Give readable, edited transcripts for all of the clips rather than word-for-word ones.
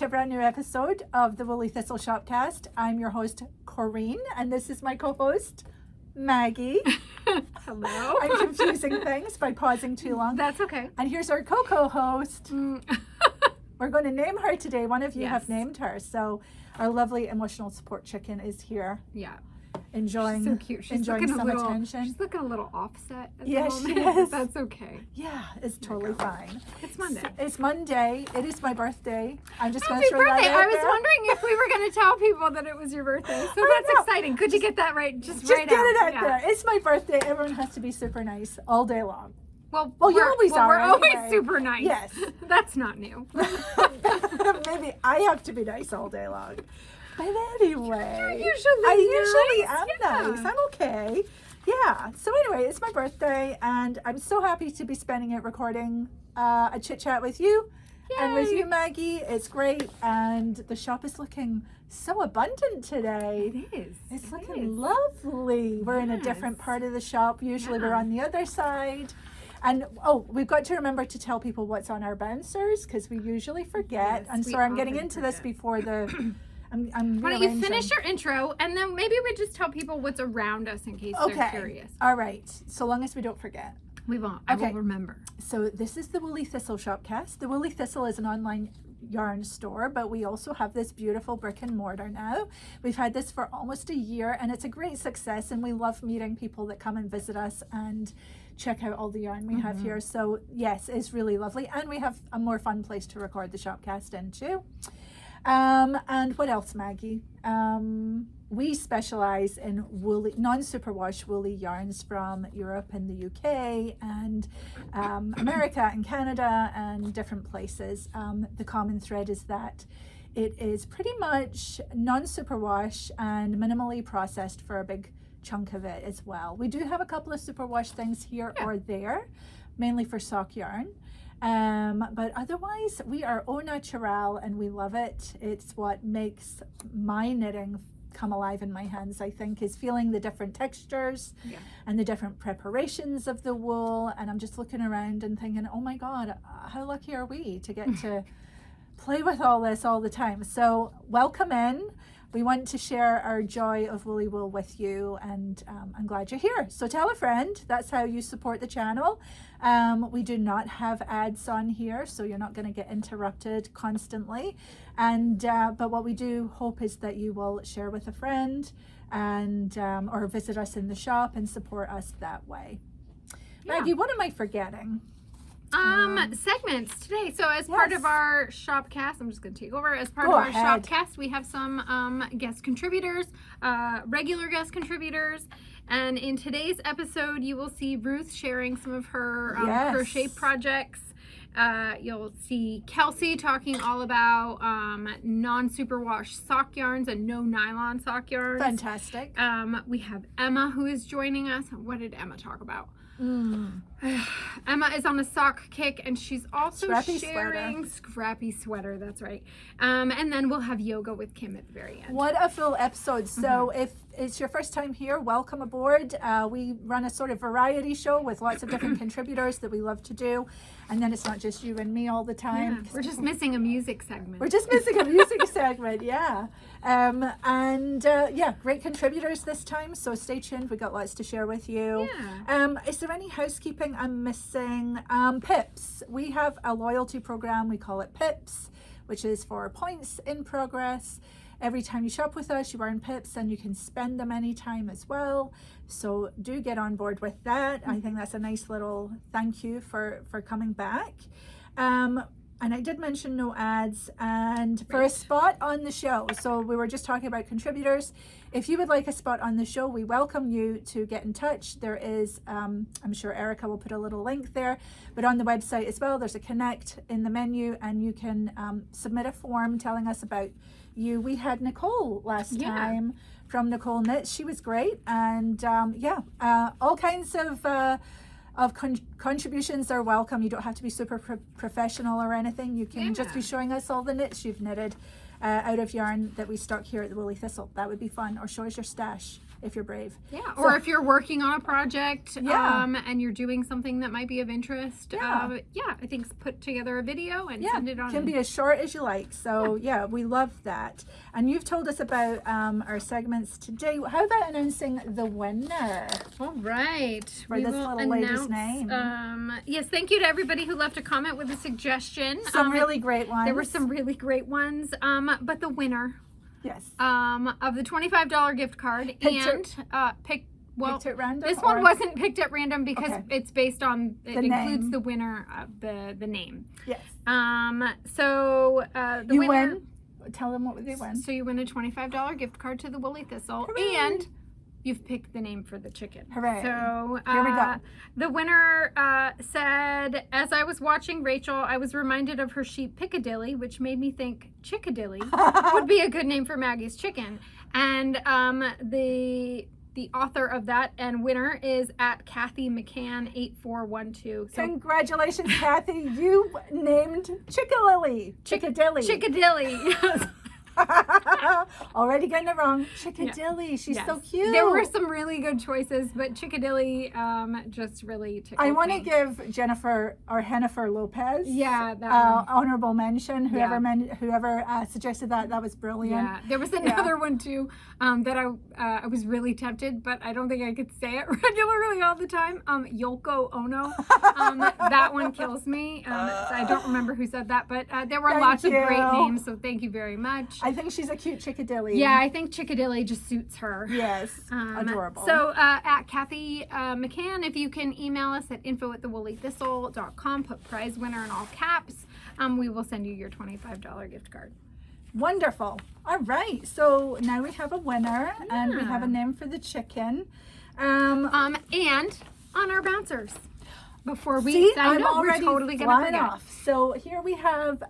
to a brand new episode of the Woolly Thistle Shopcast. I'm your host, Corinne, and this is my co-host, Maggie. Hello. I'm confusing things by pausing too long. That's okay. And here's our co-host. We're going to name her today. One of you have named her. So our lovely emotional support chicken is here. Yeah. Enjoying, she's so cute. She's enjoying some attention. She's looking a little offset at Yeah, the moment. she is. That's okay. Yeah, it's totally fine. It's Monday. It's Monday. It is my birthday. I'm just going Happy to throw birthday. that out I was there. wondering if we were going to tell people that it was your birthday. So that's exciting. Could you get that right? Just get right it out Yeah. there. It's my birthday. Everyone has to be super nice all day long. Well, you always are. We're always anyway. super nice. Yes. That's not new. Maybe I have to be nice all day long. But anyway, I usually am nice. I'm okay. Yeah. So anyway, it's my birthday, and I'm so happy to be spending it recording a chit chat with you. And with you, Maggie. It's great, and the shop is looking so abundant today. It is. It's looking lovely. We're in a different part of the shop. Usually we're on the other side. And we've got to remember to tell people what's on our bouncers, because we usually forget. Yes, and so I'm getting into this before the... I'm Why don't you finish your intro, and then maybe we just tell people what's around us in case they're curious. All right. So long as we don't forget. We won't. I will remember. So this is the Woolly Thistle Shopcast. The Woolly Thistle is an online yarn store, but we also have this beautiful brick and mortar now. We've had this for almost a year, and it's a great success, and we love meeting people that come and visit us and check out all the yarn we have here. So yes, it's really lovely, and we have a more fun place to record the Shopcast in too. And what else, Maggie? We specialize in woolly, non-superwash woolly yarns from Europe and the UK and America and Canada and different places. The common thread is that it is pretty much non-superwash and minimally processed for a big chunk of it as well. We do have a couple of superwash things here or there, mainly for sock yarn. But otherwise we are au naturel, and we love it. It's what makes my knitting come alive in my hands, I think, is feeling the different textures and the different preparations of the wool. And I'm just looking around and thinking, oh my God, how lucky are we to get to play with all this all the time. So welcome in. We want to share our joy of woolly wool with you, and I'm glad you're here. So tell a friend. That's how you support the channel. We do not have ads on here, so you're not going to get interrupted constantly. And but what we do hope is that you will share with a friend and or visit us in the shop and support us that way. Maggie, what am I forgetting? Segments today. So as part of our Shopcast, I'm just going to take over. As part of our Shopcast, we have some guest contributors, regular guest contributors. And in today's episode, you will see Ruth sharing some of her crochet projects. You'll see Kelsey talking all about non-superwash sock yarns and no nylon sock yarns. Fantastic. We have Emma who is joining us. What did Emma talk about? Emma is on the sock kick, and she's also sharing scrappy sweater. That's right. And then we'll have yoga with Kim at the very end. What a full episode. So if it's your first time here, welcome aboard. We run a sort of variety show with lots of different contributors that we love to do. And then it's not just you and me all the time. Yeah, we're just missing a music segment. We're just missing a music segment, yeah. Great contributors this time, so stay tuned. We got lots to share with you. Yeah. Is there any housekeeping I'm missing? Pips. We have a loyalty program. We call it Pips, which is for points in progress. Every time you shop with us, you earn pips, and you can spend them anytime as well. So do get on board with that. I think that's a nice little thank you for coming back. And I did mention no ads, and for a spot on the show. So we were just talking about contributors. If you would like a spot on the show, we welcome you to get in touch. There is, I'm sure Erica will put a little link there, but on the website as well, there's a connect in the menu, and you can submit a form telling us about you. We had Nicole last time from Nicole Knits. She was great, and all kinds of contributions are welcome. You don't have to be super professional or anything. You can just be showing us all the knits you've knitted out of yarn that we stock here at the Woolly Thistle. That would be fun. Or show us your stash. if you're brave. Yeah, or if you're working on a project and you're doing something that might be of interest. I think put together a video and send it on. It can be as short as you like. So we love that. And you've told us about our segments today. How about announcing the winner? All right. For this little lady's name. Yes, thank you to everybody who left a comment with a suggestion. Some really great ones. There were some really great ones. But the winner of the $25 gift card picked at random, this one wasn't picked at random because it's based on the includes the winner of the name. Yes. So the you winner, win. Tell them what they win. So you win a $25 gift card to the Woolly Thistle. Hooray. And you've picked the name for the chicken. Hooray. So here we go. The winner said, as I was watching Rachel, I was reminded of her sheep Piccadilly, which made me think Chickadilly would be a good name for Maggie's chicken. And the author of that and winner is at Kathy McCann 8412. So congratulations, Kathy. You named Chickadilly. Chickadilly. Yes. Already getting it wrong. Chickadilly. She's so cute. There were some really good choices, but Chickadilly just really tickled I want to me. give Jennifer or Jennifer Lopez that honorable mention. Whoever suggested that was brilliant. Yeah, there was another one too that I was really tempted, but I don't think I could say it regularly all the time. Yoko Ono. That one kills me. I don't remember who said that, but there were lots of great names, so thank you very much. I think she's a cute Chickadilly. Yeah, I think Chickadilly just suits her. Yes, adorable. So at Kathy McCann, if you can email us at info@thewoollythistle.com, put prize winner in all caps, we will send you your $25 gift card. Wonderful. All right, so now we have a winner and we have a name for the chicken. And on our bouncers. Before we, I'm already we're totally gonna forget. off. So here we have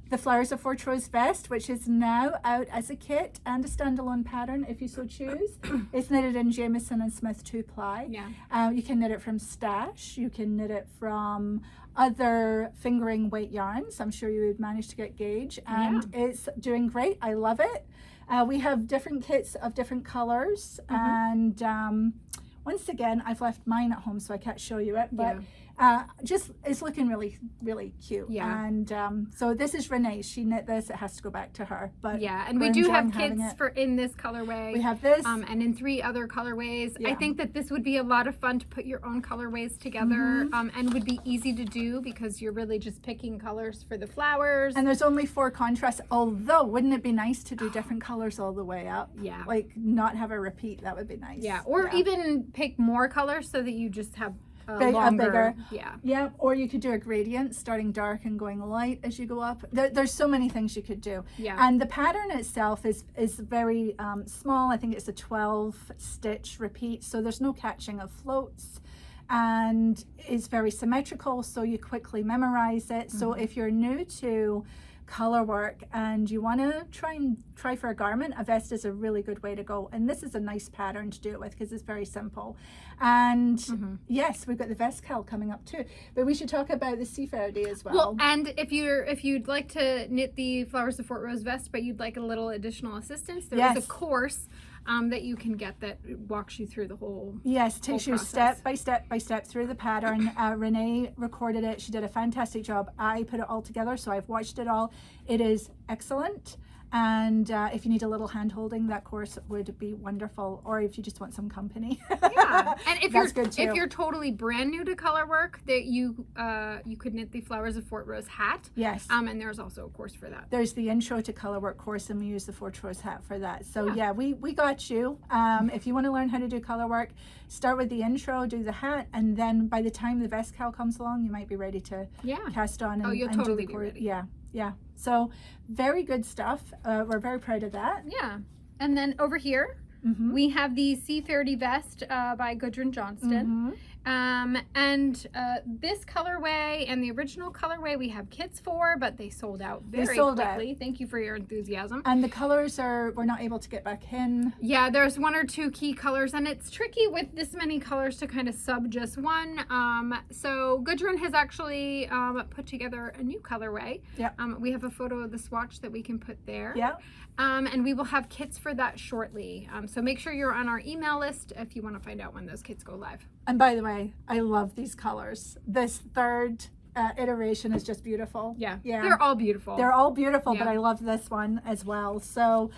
the Flowers of Fortrose vest, which is now out as a kit and a standalone pattern if you so choose. It's knitted in Jameson and Smith 2-ply. Yeah. You can knit it from stash. You can knit it from other fingering weight yarns. I'm sure you would manage to get gauge, and it's doing great. I love it. We have different kits of different colors, and once again, I've left mine at home, so I can't show you it, but just it's looking really, really cute. Yeah. And so this is Renee. She knit this. It has to go back to her. But and we do have kits in this colorway. We have this, and in 3 other colorways. I think that this would be a lot of fun to put your own colorways together, and would be easy to do because you're really just picking colors for the flowers. And there's only 4 contrasts. Although, wouldn't it be nice to do different colors all the way up? Yeah. Like not have a repeat. That would be nice. Yeah. Or even pick more colors so that you just have a bigger. Yeah. Or you could do a gradient, starting dark and going light as you go up. There's so many things you could do. Yeah. And the pattern itself is very small. I think it's a 12 stitch repeat, so there's no catching of floats, and it's very symmetrical, so you quickly memorize it. So if you're new to color work and you want to try for a garment, a vest is a really good way to go, and this is a nice pattern to do it with because it's very simple. And yes, we've got the vest cal coming up too, but we should talk about the Seafairdy as well. And if you'd like to knit the Flowers of Fortrose vest, but you'd like a little additional assistance, there is a course that you can get that walks you through the whole takes you step by step through the pattern. Renee recorded it. She did a fantastic job. I put it all together, so I've watched it all. It is excellent. And if you need a little hand holding, that course would be wonderful. Or if you just want some company. And if That's good too. If you're totally brand new to color work, that you could knit the Flowers of Fortrose hat. Yes. And there's also a course for that. There's the Intro to Color Work course, and we use the Fortrose hat for that. So we got you. If you want to learn how to do color work, start with the intro, do the hat, and then by the time the vest cal comes along, you might be ready to cast on. And, you'll totally be ready. Yeah. So very good stuff. We're very proud of that. Yeah. And then over here, we have the Seafairdy vest by Gudrun Johnston. This colorway and the original colorway we have kits for, but they sold out very quickly. Thank you for your enthusiasm. And the colors we're not able to get back in. Yeah, there's 1 or 2 key colors, and it's tricky with this many colors to kind of sub just one. So Gudrun has actually put together a new colorway. Yeah. We have a photo of the swatch that we can put there. Yeah. And we will have kits for that shortly. So make sure you're on our email list if you want to find out when those kits go live. And by the way, I love these colors. This third iteration is just beautiful. Yeah. They're all beautiful. They're all beautiful, but I love this one as well. So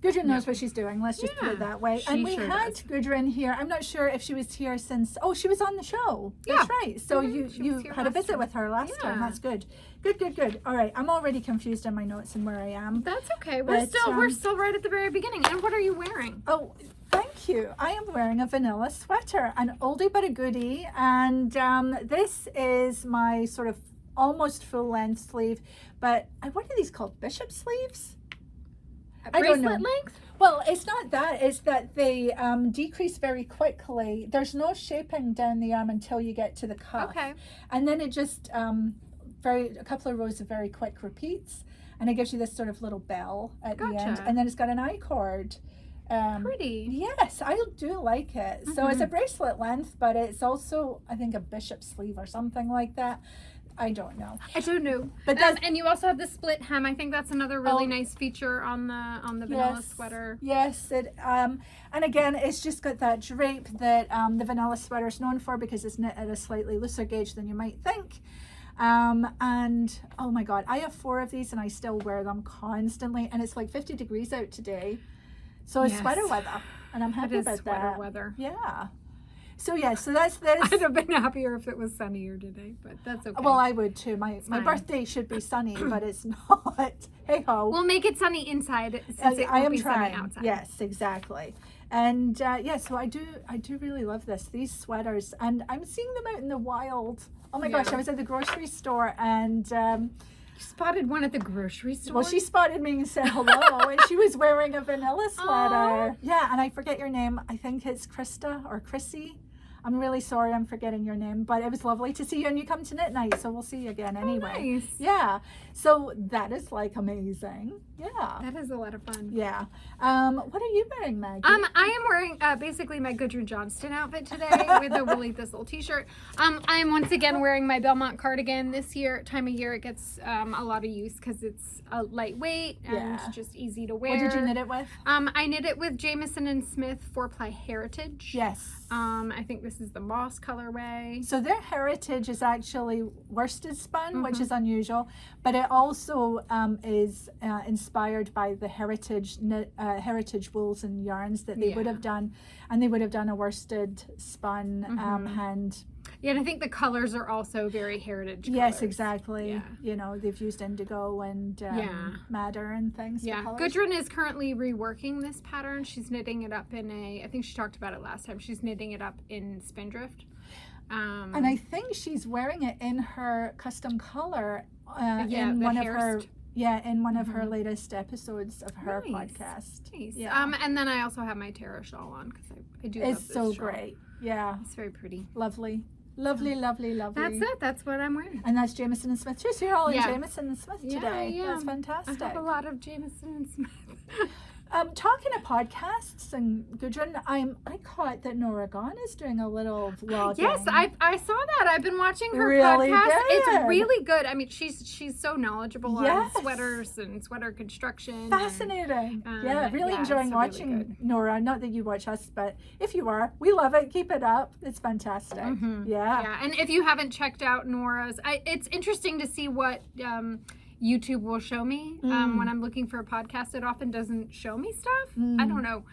Gudrun knows what she's doing. Let's just put it that way. And we had Gudrun here. I'm not sure if she was here since, she was on the show. That's right. So you had a visit with her last time. That's good. Good. All right. I'm already confused on my notes and where I am. That's okay. We're still right at the very beginning. And what are you wearing? Oh, thank you. I am wearing a vanilla sweater, an oldie but a goodie. And this is my sort of almost full length sleeve. But what are these called? Bishop sleeves? Bracelet length? Well, it's not that. It's that they decrease very quickly. There's no shaping down the arm until you get to the cuff. Okay. And then it just a couple of rows of very quick repeats, and it gives you this sort of little bell at the end. And then it's got an I-cord. Pretty. Yes, I do like it. So it's a bracelet length, but it's also, I think, a bishop sleeve or something like that. I don't know. But and you also have the split hem. I think that's another really nice feature on the vanilla sweater. Yes, it and again, it's just got that drape that the vanilla sweater is known for, because it's knit at a slightly looser gauge than you might think. And oh my god, I have 4 of these and I still wear them constantly, and it's like 50 degrees out today, so it's sweater weather, and I'm happy about sweater that. Weather. Yeah. So so that's this. I'd have been happier if it was sunnier today, but that's okay. Well, I would too. My birthday should be sunny, but it's not. Hey ho. We'll make it sunny inside, since it won't be sunny outside. Yes, exactly. And so I do really love these sweaters, and I'm seeing them out in the wild. Oh my gosh, I was at the grocery store, and you spotted one at the grocery store? Well, she spotted me and said hello, and she was wearing a vanilla sweater. Yeah, and I forget your name. I think it's Krista or Chrissy. I'm really sorry I'm forgetting your name, but it was lovely to see you, and you come to knit night, so we'll see you again anyway. Oh, nice. Yeah. So that is like amazing. Yeah. That is a lot of fun. Yeah. What are you wearing, Maggie? I am wearing basically my Gudrun Johnston outfit today with a Woolly Thistle t-shirt. I am once again wearing my Belmont cardigan. This time of year it gets a lot of use because it's lightweight and just easy to wear. What did you knit it with? I knit it with Jamieson & Smith 4-ply Heritage. Yes. I think this is the moss colorway. So their Heritage is actually worsted spun, which is unusual, but it also is inspired by the heritage wools and yarns that they would have done, and they would have done a worsted spun hand. Yeah, and I think the colors are also very heritage colors. Yes, exactly. Yeah. You know, they've used indigo and madder and things. Yeah, Gudrun is currently reworking this pattern. She's knitting it up in I think she talked about it last time. She's knitting it up in Spindrift. And I think she's wearing it in her custom color in one of her... Yeah, in one of her latest episodes of her podcast. Nice. Yeah. And then I also have my Tara shawl on because I do love this shawl. It's so shawl. great. Yeah. It's very pretty. Lovely. Lovely, lovely, lovely. That's it. That's what I'm wearing. And that's Jamieson & Smith too. So you're all in Jamieson & Smith today. Yeah, that's fantastic. I have a lot of Jamieson & Smith. Talking of podcasts and Gudrun, I caught that Nora Gone is doing a little vlogging. Yes, I saw that. I've been watching her really podcast. Good. It's really good. I mean, she's so knowledgeable on sweaters and sweater construction. Fascinating. Really enjoying watching really Nora. Not that you watch us, but if you are, we love it. Keep it up. It's fantastic. Yeah. And if you haven't checked out Nora's, it's interesting to see what YouTube will show me when I'm looking for a podcast. It often doesn't show me stuff. I don't know.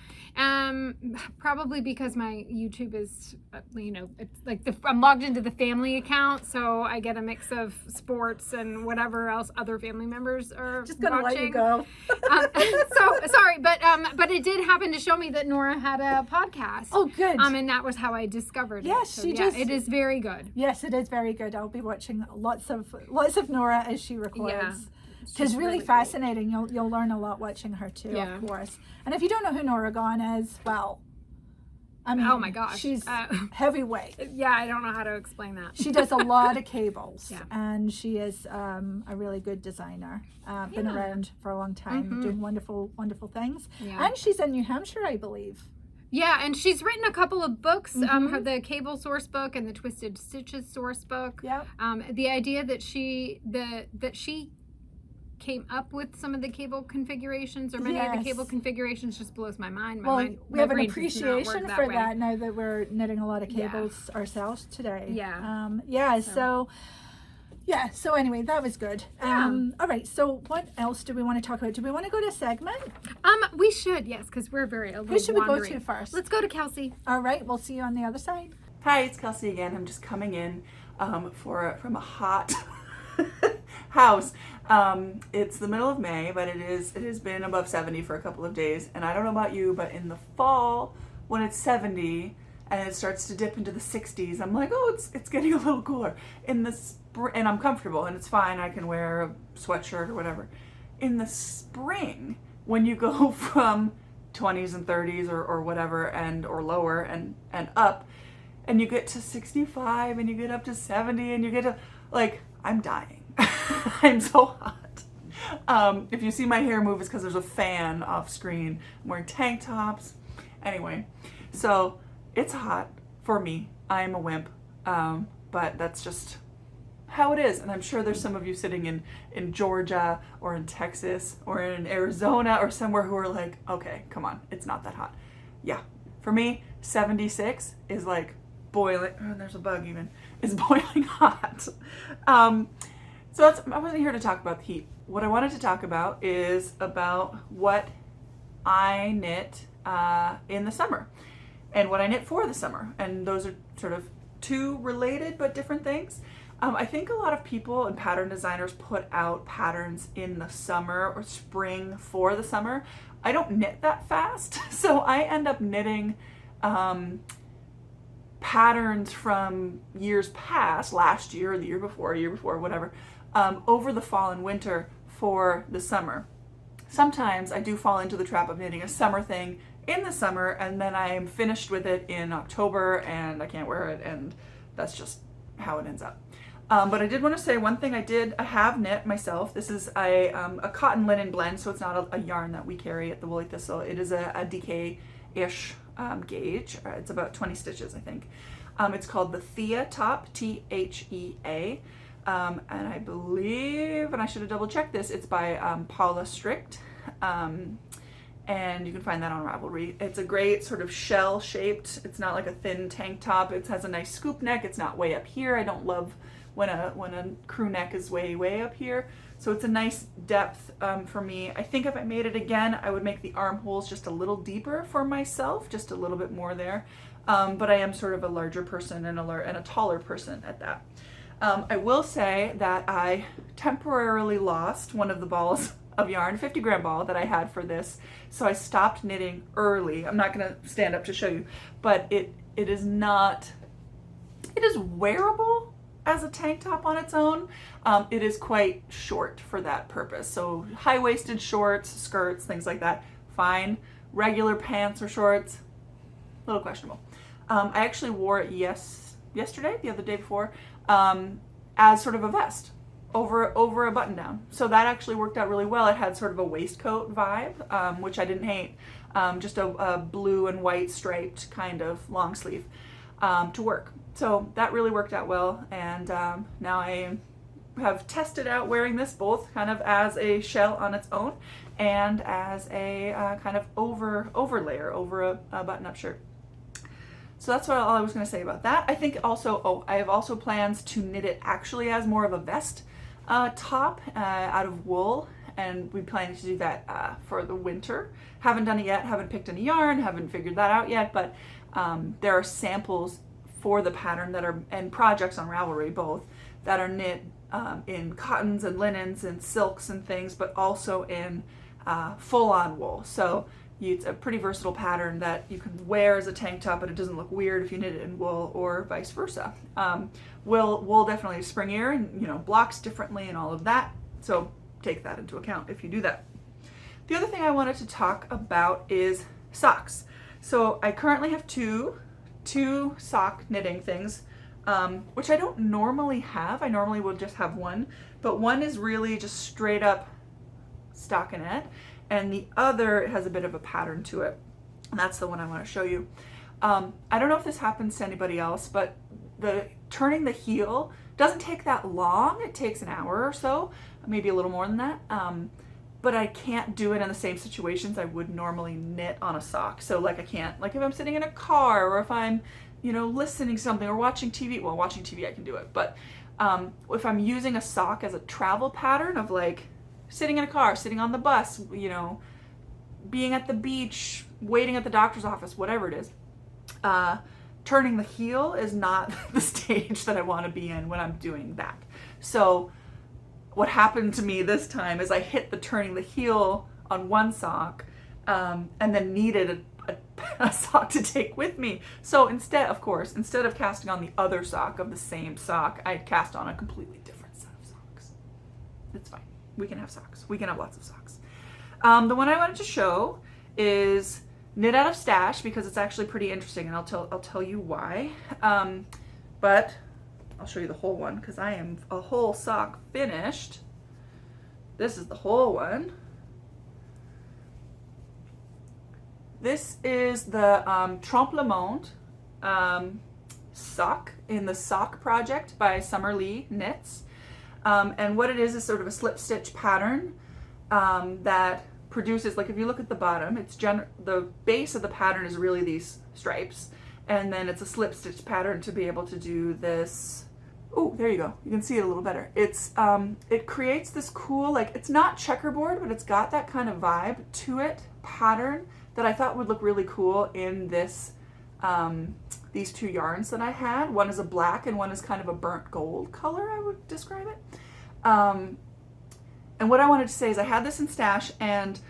Probably because my YouTube is, it's like I'm logged into the family account, so I get a mix of sports and whatever else other family members are just gonna watching. Let you go. So sorry, but it did happen to show me that Nora had a podcast. Oh, good. And that was how I discovered it. Yes, so, it is very good. Yes, it is very good. I'll be watching lots of Nora as she records. Yeah. Because really fascinating. You'll learn a lot watching her too, of course. And if you don't know who Nora Gone is, well, I mean, oh my gosh, she's heavyweight. Yeah, I don't know how to explain that. She does a lot of cables, Yeah. and she is a really good designer. Been around for a long time, doing wonderful, wonderful things. Yeah. And she's in New Hampshire, I believe. Yeah, and she's written a couple of books, the Cable Source book and the Twisted Stitches Source book. Yeah. The idea that she came up with some of the cable configurations or many of the cable configurations just blows my mind. We have an appreciation for that now that we're knitting a lot of cables ourselves today. Yeah. So anyway, that was good. All right, so what else do we want to talk about? Do we want to go to a segment? We should, yes, because we're Who should we go to first? Let's go to Kelsey. All right, we'll see you on the other side. Hi, it's Kelsey again. I'm just coming in from a hot house. It's the middle of May, but it has been above 70 for a couple of days. And I don't know about you, but in the fall, when it's 70 and it starts to dip into the 60s, I'm like, oh, it's getting a little cooler. In the spring, and I'm comfortable and it's fine. I can wear a sweatshirt or whatever. In the spring, when you go from 20s and 30s or whatever or lower and up, and you get to 65 and you get up to 70 and you get to, like, I'm dying. I'm so hot. If you see my hair move, it's because there's a fan off screen. I'm wearing tank tops. Anyway, so it's hot for me. I'm a wimp. But that's just how it is. And I'm sure there's some of you sitting in Georgia or in Texas or in Arizona or somewhere who are like, okay, come on, it's not that hot. Yeah, for me, 76 is like boiling. Oh, there's a bug even. It's boiling hot. So I wasn't here to talk about the heat. What I wanted to talk about is about what I knit in the summer and what I knit for the summer. And those are sort of two related but different things. I think a lot of people and pattern designers put out patterns in the summer or spring for the summer. I don't knit that fast, so I end up knitting patterns from years past, last year or the year before, whatever, over the fall and winter for the summer. Sometimes I do fall into the trap of knitting a summer thing in the summer and then I am finished with it in October and I can't wear it, and that's just how it ends up. But I did want to say one thing I have knit myself. This is a cotton linen blend, so it's not a yarn that we carry at the Woolly Thistle. It is a DK-ish gauge. It's about 20 stitches, I think. It's called the Thea Top, Thea. And I believe, and I should have double checked this, it's by Paula Strict. And you can find that on Ravelry. It's a great sort of shell shaped. It's not like a thin tank top. It has a nice scoop neck. It's not way up here. I don't love when a crew neck is way up here. So it's a nice depth for me. I think if I made it again, I would make the armholes just a little deeper for myself, just a little bit more there. But I am sort of a larger person and a taller person at that. I will say that I temporarily lost one of the balls of yarn, 50-gram ball that I had for this. So I stopped knitting early. I'm not going to stand up to show you, but it is wearable as a tank top on its own. It is quite short for that purpose. So high-waisted shorts, skirts, things like that, fine. Regular pants or shorts, a little questionable. I actually wore it the other day before, as sort of a vest over a button down. So that actually worked out really well. It had sort of a waistcoat vibe, which I didn't hate. Just a blue and white striped kind of long sleeve to work. So that really worked out well. And now I have tested out wearing this both kind of as a shell on its own and as a kind of overlayer over a button-up shirt. So that's all I was going to say about that. I think also, I have also plans to knit it actually as more of a vest top out of wool, and we plan to do that for the winter. Haven't done it yet, haven't picked any yarn, haven't figured that out yet, but there are samples for the pattern and projects on Ravelry both that are knit in cottons and linens and silks and things, but also in full-on wool. So it's a pretty versatile pattern that you can wear as a tank top, but it doesn't look weird if you knit it in wool or vice versa. Wool definitely is springier and blocks differently and all of that. So take that into account if you do that. The other thing I wanted to talk about is socks. So I currently have two sock knitting things, which I don't normally have. I normally will just have one, but one is really just straight up stockinette, and the other has a bit of a pattern to it. And that's the one I want to show you. I don't know if this happens to anybody else, but turning the heel doesn't take that long. It takes an hour or so, maybe a little more than that. But I can't do it in the same situations I would normally knit on a sock. So like I can't, like if I'm sitting in a car or if I'm, you know, listening to something or watching TV, well, watching TV I can do it. But if I'm using a sock as a travel pattern of like sitting in a car, sitting on the bus, you know, being at the beach, waiting at the doctor's office, whatever it is, turning the heel is not the stage that I want to be in when I'm doing that. So what happened to me this time is I hit the turning the heel on one sock and then needed a sock to take with me. So instead of casting on the other sock of the same sock, I cast on a completely different set of socks. It's fine. We can have socks. We can have lots of socks. The one I wanted to show is knit out of stash because it's actually pretty interesting, and I'll tell you why. But I'll show you the whole one because I am a whole sock finished. This is the whole one. This is the Trompe le Monde sock in the Sock Project by Summer Lee Knits. And what it is sort of a slip stitch pattern that produces, like if you look at the bottom, it's the base of the pattern is really these stripes, and then it's a slip stitch pattern to be able to do this. Oh, there you go. You can see it a little better. It's it creates this cool, like it's not checkerboard, but it's got that kind of vibe to it pattern that I thought would look really cool in this these two yarns that I had. One is a black and one is kind of a burnt gold color, I would describe it. And what I wanted to say is I had this in stash, and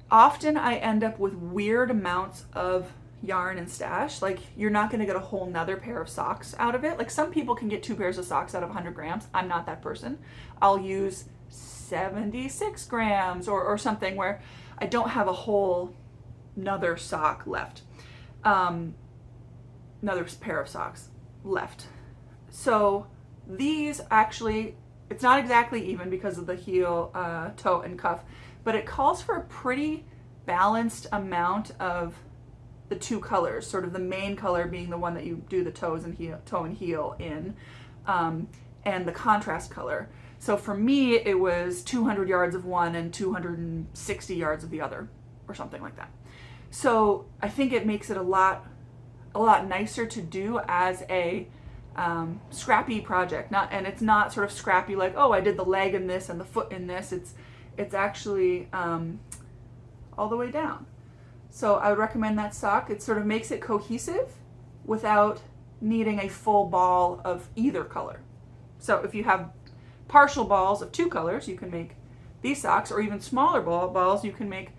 often I end up with weird amounts of yarn in stash. Like you're not going to get a whole nother pair of socks out of it. Like some people can get 2 pairs of socks out of 100 grams. I'm not that person. I'll use 76 grams or something where I don't have a whole another sock left. Another pair of socks left. So these actually, it's not exactly even because of the heel, toe, and cuff, but it calls for a pretty balanced amount of the two colors, sort of the main color being the one that you do the toe and heel in, and the contrast color. So for me, it was 200 yards of one and 260 yards of the other, or something like that. So I think it makes it a lot nicer to do as a scrappy project. And it's not sort of scrappy like, oh, I did the leg in this and the foot in this. It's actually all the way down. So I would recommend that sock. It sort of makes it cohesive without needing a full ball of either color. So if you have partial balls of 2 colors, you can make these socks, or even smaller balls, you can make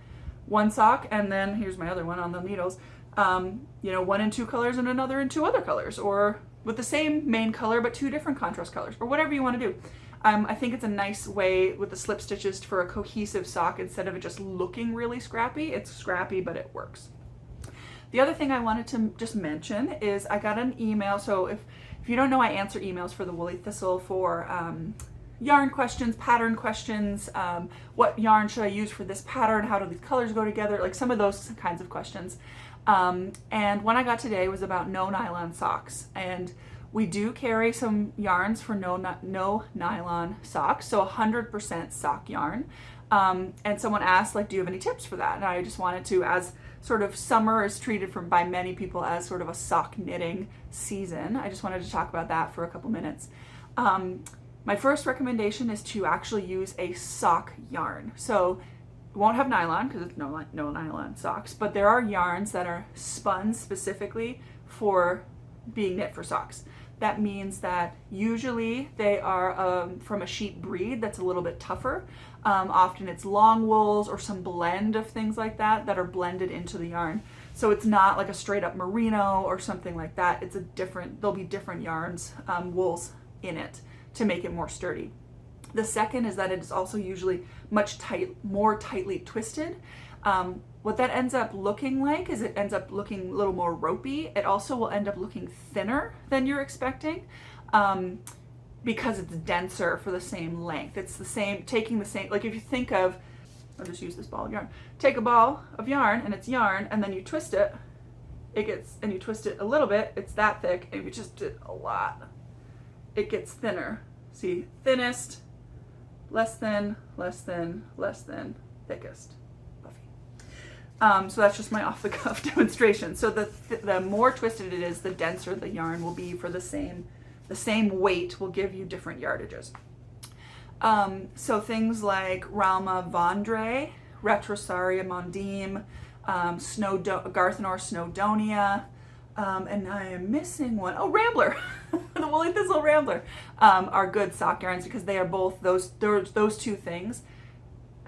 one sock, and then here's my other one on the needles, you know, one in 2 colors and another in 2 other colors, or with the same main color but 2 different contrast colors, or whatever you want to do. I think it's a nice way with the slip stitches for a cohesive sock instead of it just looking really scrappy. It's scrappy, but it works. The other thing I wanted to just mention is I got an email. So if you don't know, I answer emails for the Woolly Thistle for yarn questions, pattern questions, what yarn should I use for this pattern, how do these colors go together, like some of those kinds of questions. And one I got today was about no nylon socks, and we do carry some yarns for no nylon socks, so 100% sock yarn. And someone asked, like, do you have any tips for that? And I just wanted to, as sort of summer is treated by many people as sort of a sock knitting season, I just wanted to talk about that for a couple minutes. My first recommendation is to actually use a sock yarn. So it won't have nylon because it's no nylon socks, but there are yarns that are spun specifically for being knit for socks. That means that usually they are from a sheep breed that's a little bit tougher. Often it's long wools or some blend of things like that are blended into the yarn. So it's not like a straight up merino or something like that. It's there'll be different yarns, wools in it to make it more sturdy. The second is that it is also usually more tightly twisted. What that ends up looking like is it ends up looking a little more ropey. It also will end up looking thinner than you're expecting, because it's denser for the same length. It's the same, taking the same, like if you think of, I'll just use this ball of yarn. Take a ball of yarn and it's yarn, and then you twist it, and you twist it a little bit, it's that thick, and if you twist it a lot, it gets thinner. See, thinnest, less thin, less thin, less thin, thickest. So that's just my off-the-cuff demonstration. So the more twisted it is, the denser the yarn will be for the same weight will give you different yardages. So things like Rauma Vondre, Retrosaria Mondim, Garthenor Snowdonia, and I am missing one. Oh, Rambler, the Woolly Thistle Rambler, are good sock yarns because they are both those two things.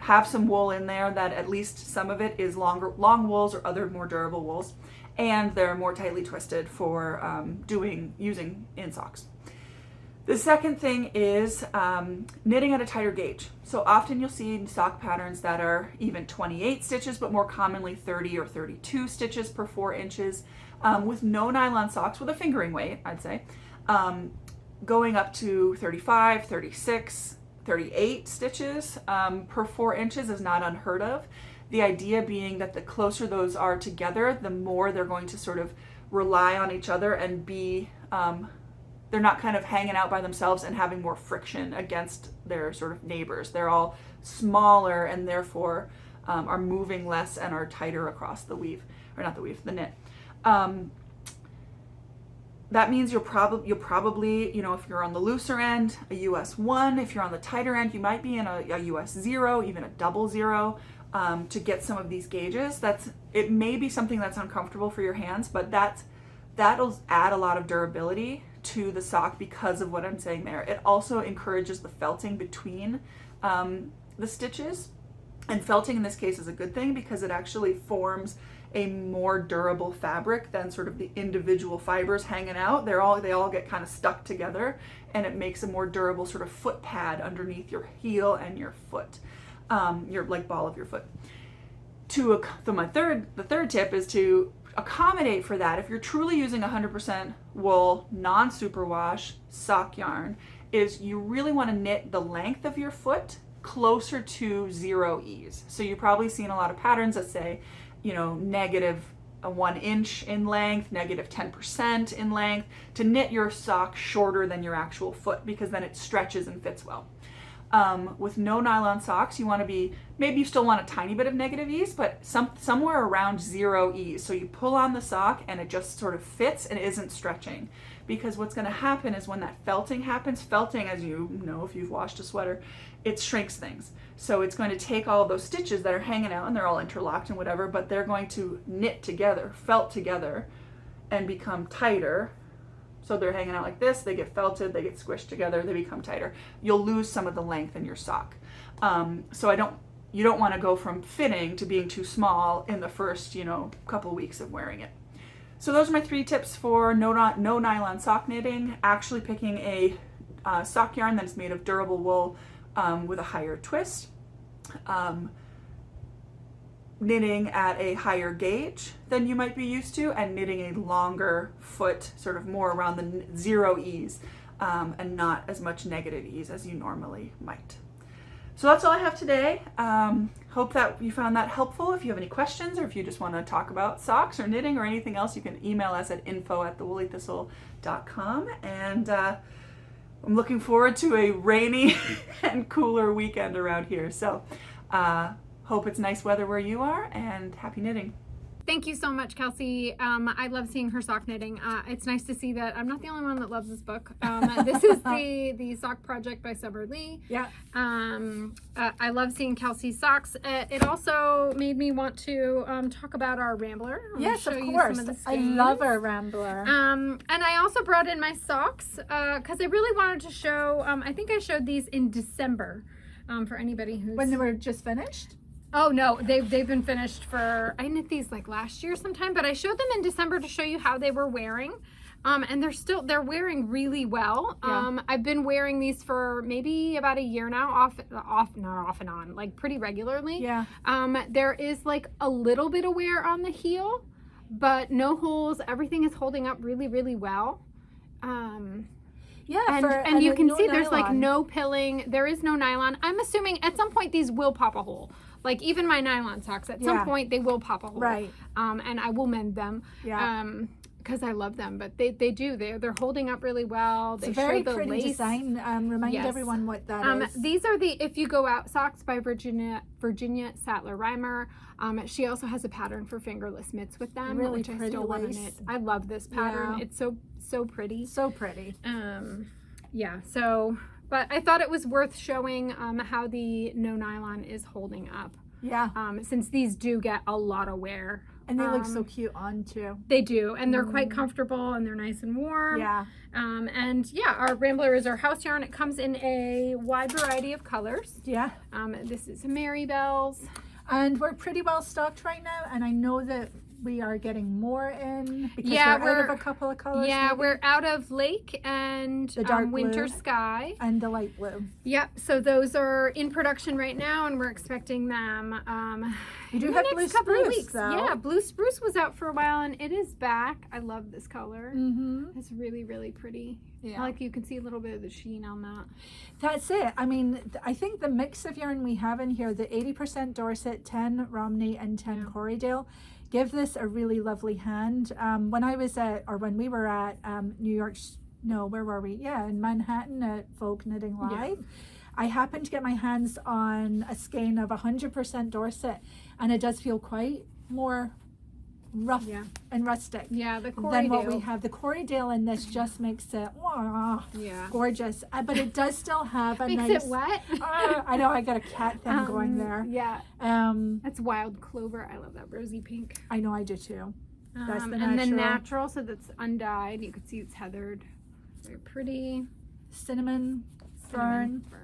Have some wool in there that at least some of it is long wools or other more durable wools, and they're more tightly twisted for using in socks. The second thing is knitting at a tighter gauge. So often you'll see sock patterns that are even 28 stitches, but more commonly 30 or 32 stitches per 4 inches, with no nylon socks, with a fingering weight, I'd say, going up to 35, 36, 38 stitches per 4 inches is not unheard of. The idea being that the closer those are together, the more they're going to sort of rely on each other and be, they're not kind of hanging out by themselves and having more friction against their sort of neighbors. They're all smaller and therefore are moving less and are tighter across the weave, or not the weave, the knit. That means you'll probably, you know, if you're on the looser end, a US 1. If you're on the tighter end, you might be in a US 0, even a double 0, to get some of these gauges. It may be something that's uncomfortable for your hands, but that'll add a lot of durability to the sock because of what I'm saying there. It also encourages the felting between the stitches, and felting in this case is a good thing because it actually forms a more durable fabric than sort of the individual fibers hanging out. They all get kind of stuck together, and it makes a more durable sort of foot pad underneath your heel and your foot, your like ball of your foot. The third tip is to accommodate for that. If you're truly using 100% wool, non-superwash sock yarn, is you really want to knit the length of your foot closer to 0 ease. So you've probably seen a lot of patterns that say, you know, negative 1 inch in length, negative 10% in length, to knit your sock shorter than your actual foot, because then it stretches and fits well. With no nylon socks, you want to be, maybe you still want a tiny bit of negative ease, but somewhere around 0 ease. So you pull on the sock and it just sort of fits and isn't stretching. Because what's going to happen is when that felting happens, felting, as you know if you've washed a sweater, it shrinks things. So it's going to take all of those stitches that are hanging out, and they're all interlocked and whatever, but they're going to knit together, felt together, and become tighter. So they're hanging out like this, they get felted, they get squished together, they become tighter. You'll lose some of the length in your sock. So you don't want to go from fitting to being too small in the first, you know, couple weeks of wearing it. So those are my 3 tips for no nylon sock knitting. Actually picking a sock yarn that's made of durable wool with a higher twist. Knitting at a higher gauge than you might be used to, and knitting a longer foot, sort of more around the 0 ease, and not as much negative ease as you normally might. So that's all I have today. Hope that you found that helpful. If you have any questions, or if you just want to talk about socks or knitting or anything else, you can email us at info@thewoollythistle.com. And I'm looking forward to a rainy and cooler weekend around here. So hope it's nice weather where you are, and happy knitting. Thank you so much, Kelsey. I love seeing her sock knitting. It's nice to see that I'm not the only one that loves this book. This is the Sock Project by Summer Lee. Yeah. I love seeing Kelsey's socks. It also made me want to talk about our Rambler. Yes, of course. I love our Rambler. And I also brought in my socks because I really wanted to show. I think I showed these in December for anybody who's... When they were just finished? Oh no, they've been finished for, I knit these like last year sometime, but I showed them in December to show you how they were wearing. And they're wearing really well. Yeah. I've been wearing these for maybe about a year now, not off and on, like pretty regularly. Yeah. There is like a little bit of wear on the heel, but no holes. Everything is holding up really, really well. Yeah, and you can see there's like nylon. no pilling. There is no nylon. I'm assuming at some point these will pop a hole. Like even my nylon socks, at some point they will pop a hole. Right. And I will mend them. Yeah. Because I love them, but they do. They're holding up really well. They It's a very show the pretty lace. design. Remind Yes. everyone what that is. These are the If You Go Out socks by Virginia Sattler Reimer. She also has a pattern for fingerless mitts with them, Really which I pretty still want to lace. knit. I love this pattern. Yeah. It's so pretty. So pretty. Yeah. So, but I thought it was worth showing how the no nylon is holding up. Yeah. Since these do get a lot of wear. And they look so cute on too. They do, and they're quite comfortable, and they're nice and warm. Yeah. And yeah, our Rambler is our house yarn. It comes in a wide variety of colors. Yeah. This is Marybelle's. And we're pretty well stocked right now, and I know that we are getting more in because Yeah, we're out of a couple of colors. Yeah, maybe. we're out of Lake and The dark Winter blue. Sky. And the light blue. Yep, so those are in production right now, and we're expecting them We do in have the blue next couple of spruce, weeks. though. Yeah, blue spruce was out for a while, and it is back. I love this color. Mm-hmm. It's really, really pretty. Yeah. I like you can see a little bit of the sheen on that. That's it. I mean, I think the mix of yarn we have in here, the 80% Dorset, 10 Romney, and 10 Corriedale, give this a really lovely hand. When we were at New York, where were we? Yeah, in Manhattan at Folk Knitting Live. I happened to get my hands on a skein of 100% Dorset, and it does feel quite more rough and rustic Yeah, the than what we Corriedale. have. The Corriedale in this just makes it Yeah. gorgeous, but it does still have a Makes nice. it what? I know I got a cat thing going there. Yeah. Um, That's wild clover. I love that rosy pink. I know I do too. That's the And then natural. natural, so that's undyed. You can see it's heathered. Very pretty. Cinnamon Cinnamon fern. fern.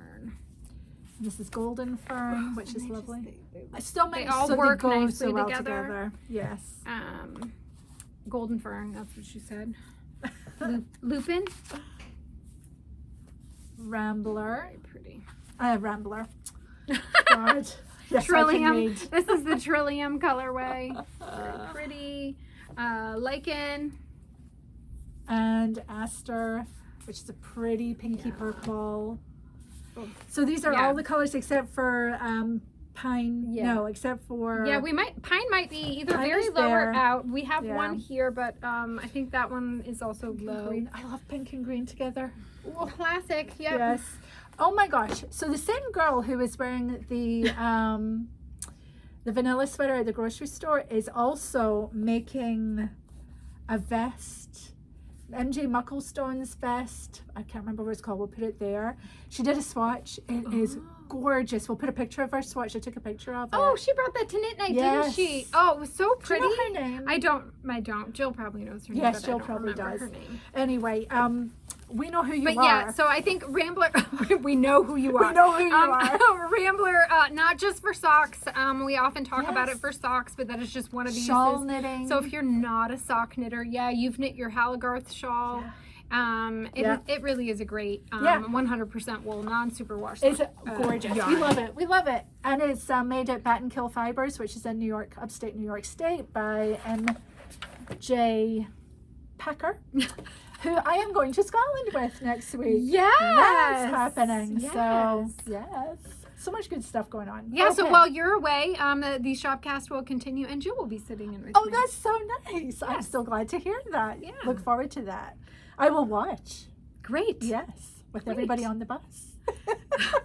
This is golden fern, which is And they just- lovely. they I still they make all so work they go nicely so well together. Yes. Golden fern, that's what she said. Lupin. Rambler. Very pretty. Rambler. God. Yes, I can Trillium. read. This is the Trillium colorway. Very pretty. Lichen. And Aster, which is a pretty pinky purple. Oh. So these are Yeah. all the colors except for pine. Yeah. No, except for Yeah, pine might be either Pine very is low or there. out. We have Yeah. one here, but I think that one is also low. green. I love pink and green together. Well, classic. Yep. Yes. Oh my gosh. So the same girl who was wearing the vanilla sweater at the grocery store is also making a vest. MJ Mucklestone's vest. I can't remember what it's called. We'll put it there. She did a swatch. It is gorgeous. We'll put a picture of our swatch. I took a picture of it. Oh, she brought that to Knit Night, Yes. didn't she? Oh, it was so Do you pretty. know her name? I don't. Jill probably knows her name. Yes, but Jill I don't probably remember does. her name. Anyway, we know who you But are. yeah, so I think Rambler, we know who you are. We know who you are. Rambler, not just for socks. We often talk about Yes. it for socks, but that is just one of the Shawl uses. knitting. So if you're not a sock knitter, you've knit your Halligarth shawl. It really is a great 100% wool, non-superwash. It's sock, gorgeous. yarn. We love it. We love it. And it's made at Bat and Kill Fibers, which is in New York, upstate New York State, by M.J. Packer, who I am going to Scotland with next week. Yes. That's happening. Yes. So, yes. So much good stuff going on. Yeah, so Okay. while you're away, the Shopcast will continue, and Jill will be sitting in with Oh, me. that's so nice. I'm so glad to hear that. Yeah. Look forward to that. I will watch. Great. Yes. With Great. everybody on the bus.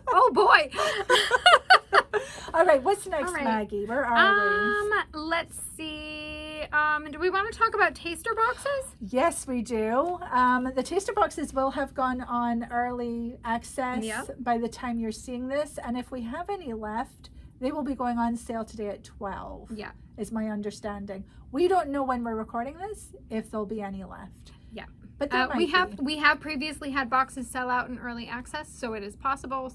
Oh, boy. All right. What's next, All right. Maggie? Where are we? Let's see. Do we want to talk about taster boxes? Yes, we do. The taster boxes will have gone on early access Yep. by the time you're seeing this. And if we have any left, they will be going on sale today at 12, Yeah. is my understanding. We don't know when we're recording this, if there'll be any left. Yeah. But there We might be. we have previously had boxes sell out in early access, so it is possible.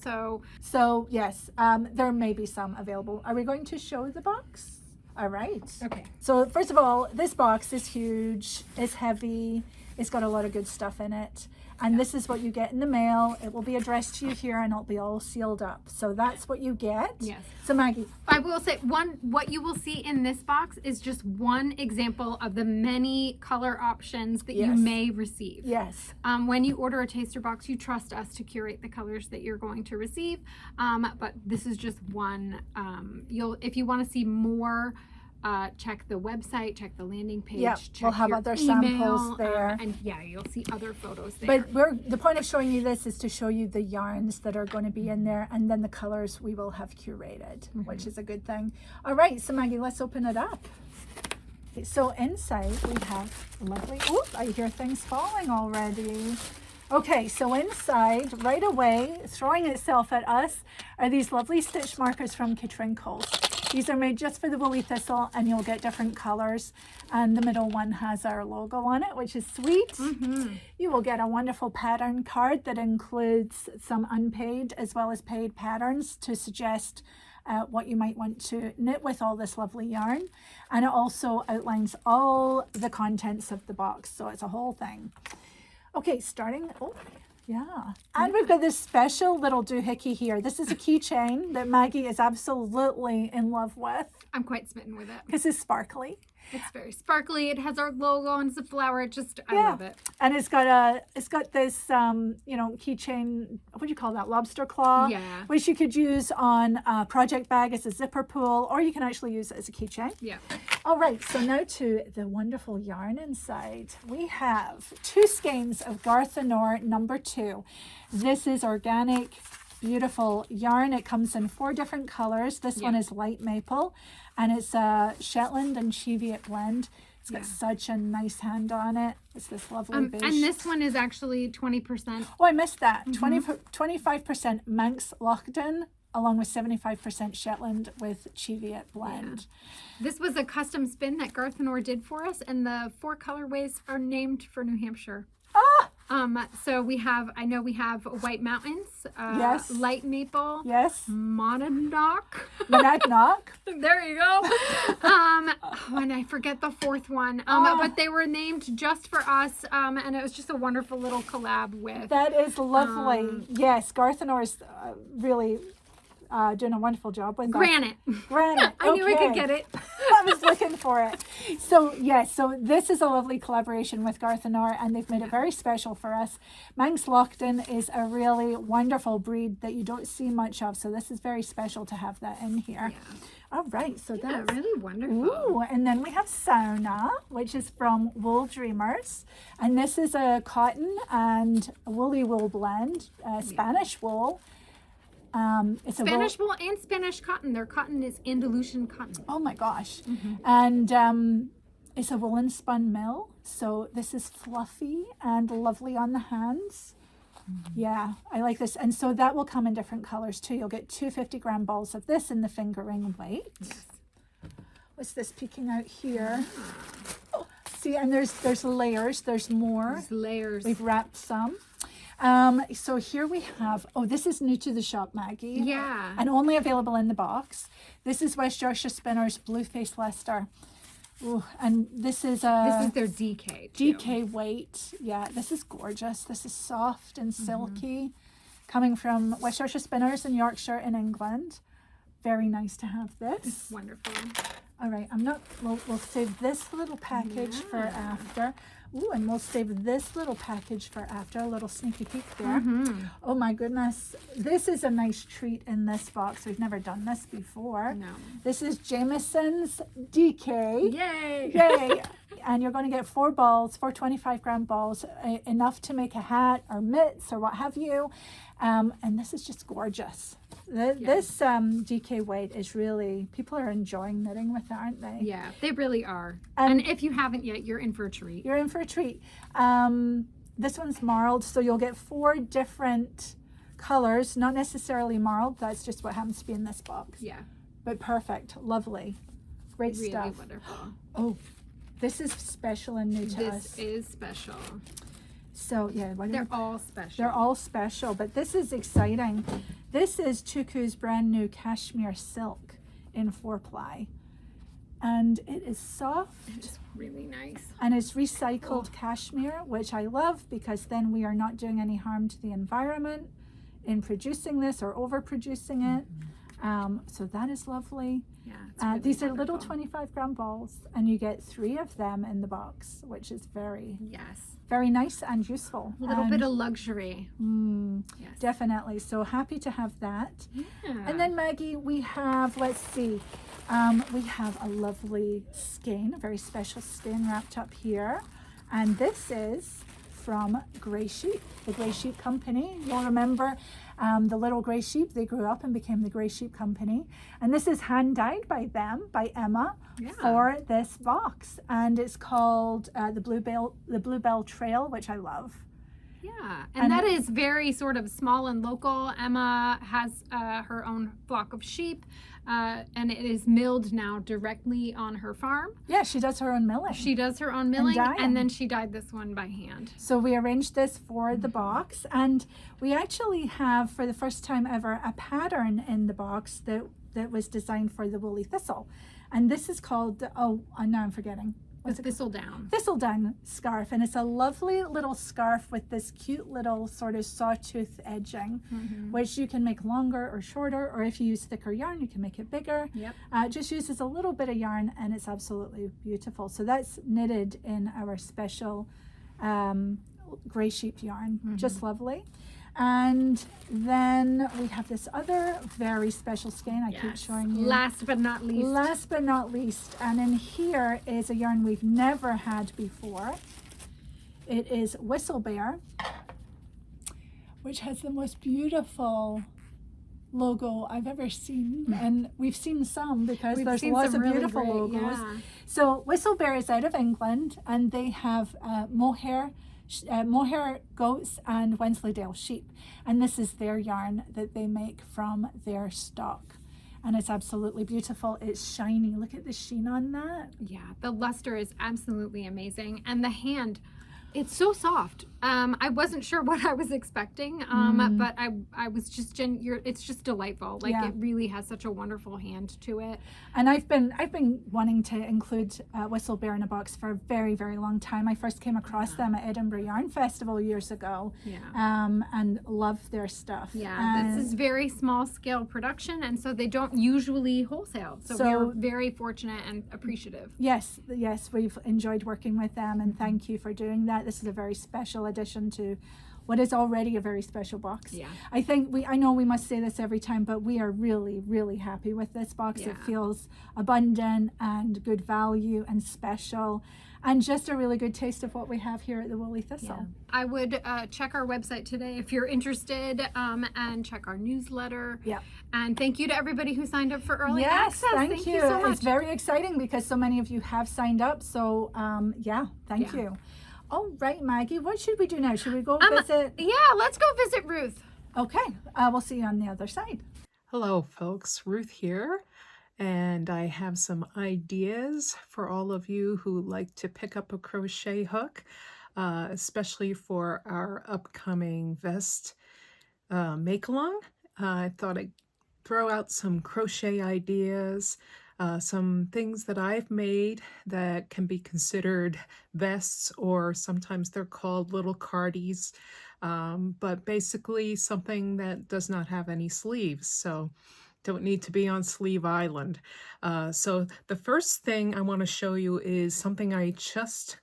So, yes, there may be some available. Are we going to show the box? All right. Okay. So, first of all, this box is huge. It's heavy. It's got a lot of good stuff in it. And this is what you get in the mail. It will be addressed to you here and it'll be all sealed up. So that's what you get. Yes. So Maggie. I will say what you will see in this box is just one example of the many color options that you may receive. Yes. When you order a taster box, you trust us to curate the colors that you're going to receive. But this is just one. If you want to see more, check the website, check the landing page. Yep, check we'll have your other email, samples there. And you'll see other photos there. But the point of showing you this is to show you the yarns that are going to be in there, and then the colors we will have curated, which is a good thing. All right, so Maggie, let's open it up. Okay, so inside we have lovely, I hear things falling already. Okay, so inside, right away, throwing itself at us, are these lovely stitch markers from Crinkles. These are made just for the Woolly Thistle, and you'll get different colors. And the middle one has our logo on it, which is sweet. You will get a wonderful pattern card that includes some unpaid as well as paid patterns to suggest what you might want to knit with all this lovely yarn. And it also outlines all the contents of the box, so it's a whole thing. Okay, starting, and we've got this special little doohickey here. This is a keychain that Maggie is absolutely in love with. I'm quite smitten with it. Because it's sparkly. It's very sparkly. It has our logo and it's a flower. I love it. And it's got this keychain, what do you call that? Lobster claw. Yeah. Which you could use on a project bag as a zipper pull, or you can actually use it as a keychain. Yeah. All right, so now to the wonderful yarn inside. We have 2 skeins of Garthanor number 2. This is organic, beautiful yarn. It comes in 4 different colors. This one is light maple, and it's a Shetland and Cheviot blend. It's got such a nice hand on it. It's this lovely beige. And this one is actually 20%. Oh, I missed that. 25% Manx Lockdown, along with 75% Shetland with Cheviot blend. Yeah. This was a custom spin that Garthanor did for us, and the 4 colorways are named for New Hampshire. So we have White Mountains, Light Maple, Monadnock. There you go. And I forget the 4th one. But they were named just for us, and it was just a wonderful little collab with. That is lovely. Yes, Garthanor is really doing a wonderful job with Granite. Granite. I knew I could get it. I was looking for it. So so this is a lovely collaboration with Garthanor, and they've made it very special for us. Manx Lockdown is a really wonderful breed that you don't see much of, so this is very special to have that in here. All right, so that's really wonderful. Ooh, and then we have Sauna, which is from Wool Dreamers, and this is a cotton and a woolly wool blend, Spanish wool. It's Spanish wool and Spanish cotton. Their cotton is Andalusian cotton. Oh my gosh. And it's a woolen spun mill. So this is fluffy and lovely on the hands. Yeah, I like this. And so that will come in different colors too. You'll get 2 50-gram balls of this in the fingering weight. What's this peeking out here? Oh, see, and there's layers. There's more. There's layers. We've wrapped some. So here we have, this is new to the shop, Maggie. Yeah. And only available in the box. This is West Yorkshire Spinners Blueface Leicester. Ooh, and this is their DK too. DK weight. Yeah, this is gorgeous. This is soft and silky. Coming from West Yorkshire Spinners in Yorkshire in England. Very nice to have this. It's wonderful. All right, we'll save this little package for after. Ooh, and we'll save this little package for after, a little sneaky peek there. Oh my goodness. This is a nice treat in this box. We've never done this before. No. This is Jameson's DK. Yay! Yay! And you're going to get 4 balls, 4 25-gram balls, enough to make a hat or mitts or what have you. And this is just gorgeous. This DK weight is really, people are enjoying knitting with it, aren't they? Yeah, they really are. And if you haven't yet, you're in for a treat. You're in for a treat. This one's marled, so you'll get 4 different colors, not necessarily marled. That's just what happens to be in this box. Yeah. But perfect, lovely, great really stuff. Wonderful. Oh, this is special and new to us. This is special. So yeah, they're all special. They're all special, but this is exciting. This is Chuku's brand new cashmere silk in 4-ply. and it is soft. It's really nice. And it's recycled cashmere, which I love because then we are not doing any harm to the environment in producing this or overproducing it. So that is lovely. Yeah, it's really these are wonderful. little 25-gram balls, and you get 3 of them in the box, which is very, very nice and useful. A little bit of luxury. Yes. Definitely. So happy to have that. Yeah. And then Maggie, we have, let's see, we have a lovely skein, a very special skein wrapped up here. And this is from Grey Sheep, the Grey Sheep Company. You'll remember the little Grey Sheep, they grew up and became the Grey Sheep Company. And this is hand dyed by them, by Emma, for this box. And it's called the Bluebell Trail, which I love. Yeah, and that is very sort of small and local. Emma has her own flock of sheep, and it is milled now directly on her farm. Yeah, she does her own milling. She does her own milling, and then she dyed this one by hand. So we arranged this for the box, and we actually have, for the first time ever, a pattern in the box that was designed for the Woolly Thistle. And this is called, now I'm forgetting. The Thistledown. Thistledown scarf, and it's a lovely little scarf with this cute little sort of sawtooth edging, which you can make longer or shorter, or if you use thicker yarn, you can make it bigger. Yep. It just uses a little bit of yarn, and it's absolutely beautiful. So that's knitted in our special Grey Sheep yarn, just lovely. And then we have this other very special skein I keep showing you. Last but not least. Last but not least. And in here is a yarn we've never had before. It is Whistle Bear, which has the most beautiful logo I've ever seen. And we've seen some because there's lots of beautiful logos. Yeah. So Whistle Bear is out of England, and they have mohair goats and Wensleydale sheep, and this is their yarn that they make from their stock, and it's absolutely beautiful. It's shiny. Look at the sheen on that. Yeah, the luster is absolutely amazing, and the hand, it's so soft. I wasn't sure what I was expecting, but I was just it's just delightful. Like it really has such a wonderful hand to it. And I've been wanting to include Whistle Bear in a box for a very, very long time. I first came across them at Edinburgh Yarn Festival years ago. And love their stuff. Yeah, this is very small scale production, and so they don't usually wholesale. So we're very fortunate and appreciative. Yes, we've enjoyed working with them, and thank you for doing that. This is a very special addition to what is already a very special box. Yeah. I know we must say this every time, but we are really, really happy with this box. It feels abundant and good value and special, and just a really good taste of what we have here at the Woolly Thistle. Yeah. I would check our website today if you're interested, and check our newsletter. Yeah. And thank you to everybody who signed up for early access. Thank you so much. It's very exciting because so many of you have signed up. So thank you. All right, Maggie, what should we do now? Should we go visit? Yeah, let's go visit Ruth. Okay, we'll see you on the other side. Hello, folks. Ruth here, and I have some ideas for all of you who like to pick up a crochet hook, especially for our upcoming vest make-along. I thought I'd throw out some crochet ideas, some things that I've made that can be considered vests, or sometimes they're called little cardies, but basically something that does not have any sleeves, so don't need to be on Sleeve Island. So the first thing I want to show you is something I just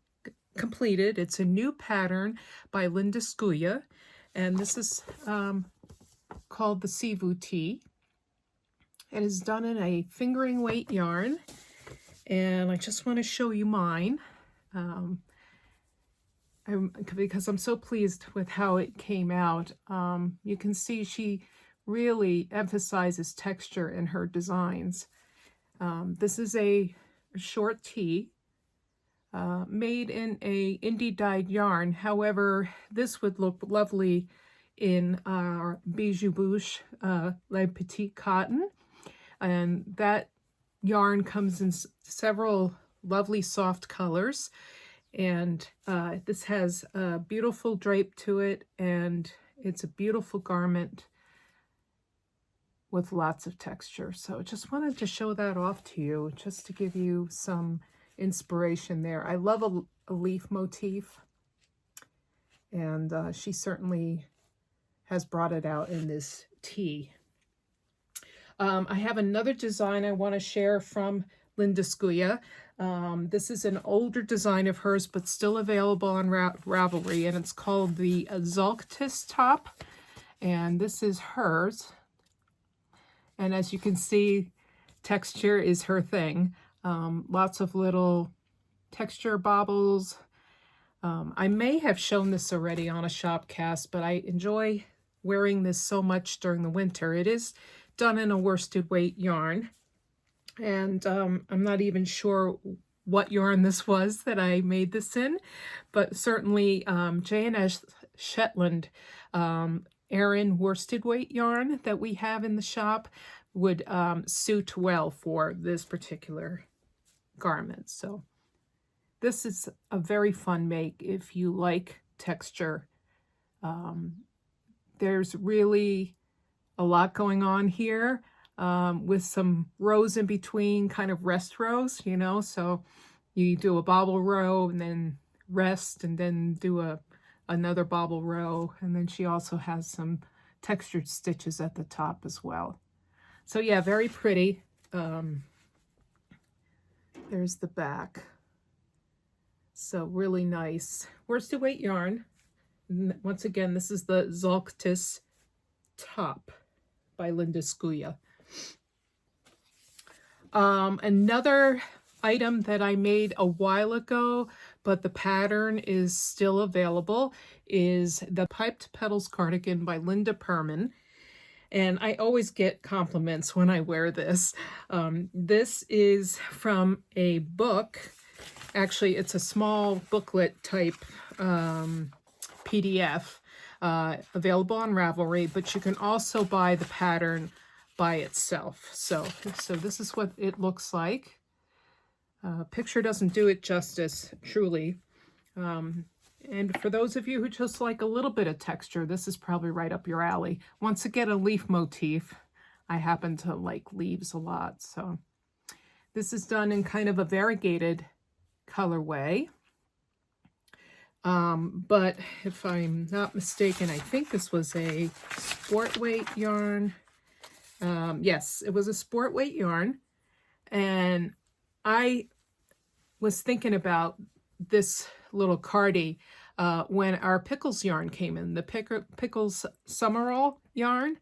completed. It's a new pattern by Linda Scuia, and this is called the Sivu Tee. It is done in a fingering weight yarn, and I just want to show you mine because I'm so pleased with how it came out. You can see she really emphasizes texture in her designs. This is a short tee made in a indie dyed yarn. However, this would look lovely in our Bijou Bouche Le Petit Cotton. And that yarn comes in several lovely soft colors, and this has a beautiful drape to it, and it's a beautiful garment. with lots of texture. So just wanted to show that off to you, just to give you some inspiration there. I love a leaf motif, and she certainly has brought it out in this tee. I have another design I want to share from Linda Scuia. This is an older design of hers, but still available on Ravelry, and it's called the Sock-spiration top, and this is hers. And as you can see, texture is her thing. Lots of little texture baubles. I may have shown this already on a Shopcast, but I enjoy wearing this so much during the winter. It is done in a worsted weight yarn, and I'm not even sure what yarn this was that I made this in, but certainly J&S Shetland Aran worsted weight yarn that we have in the shop would suit well for this particular garment. So this is a very fun make if you like texture. There's really a lot going on here, with some rows in between, kind of rest rows, you know, so you do a bobble row and then rest and then do another bobble row, and then she also has some textured stitches at the top as well. So yeah, very pretty. There's the back. So really nice worsted weight yarn. And once again, this is the Sock-spiration top by Linda Scuia. Another item that I made a while ago, but the pattern is still available, is the Piped Petals cardigan by Linda Perman. And I always get compliments when I wear this. This is from a book. Actually, it's a small booklet type PDF available on Ravelry, but you can also buy the pattern by itself. So this is what it looks like. Picture doesn't do it justice, truly. And for those of you who just like a little bit of texture, this is probably right up your alley. Once again, a leaf motif. I happen to like leaves a lot, so this is done in kind of a variegated colorway. But if I'm not mistaken, I think this was a sport weight yarn. Yes, it was a sport weight yarn. And I was thinking about this little cardie when our Pickles yarn came in, the Pickles Summerall yarn.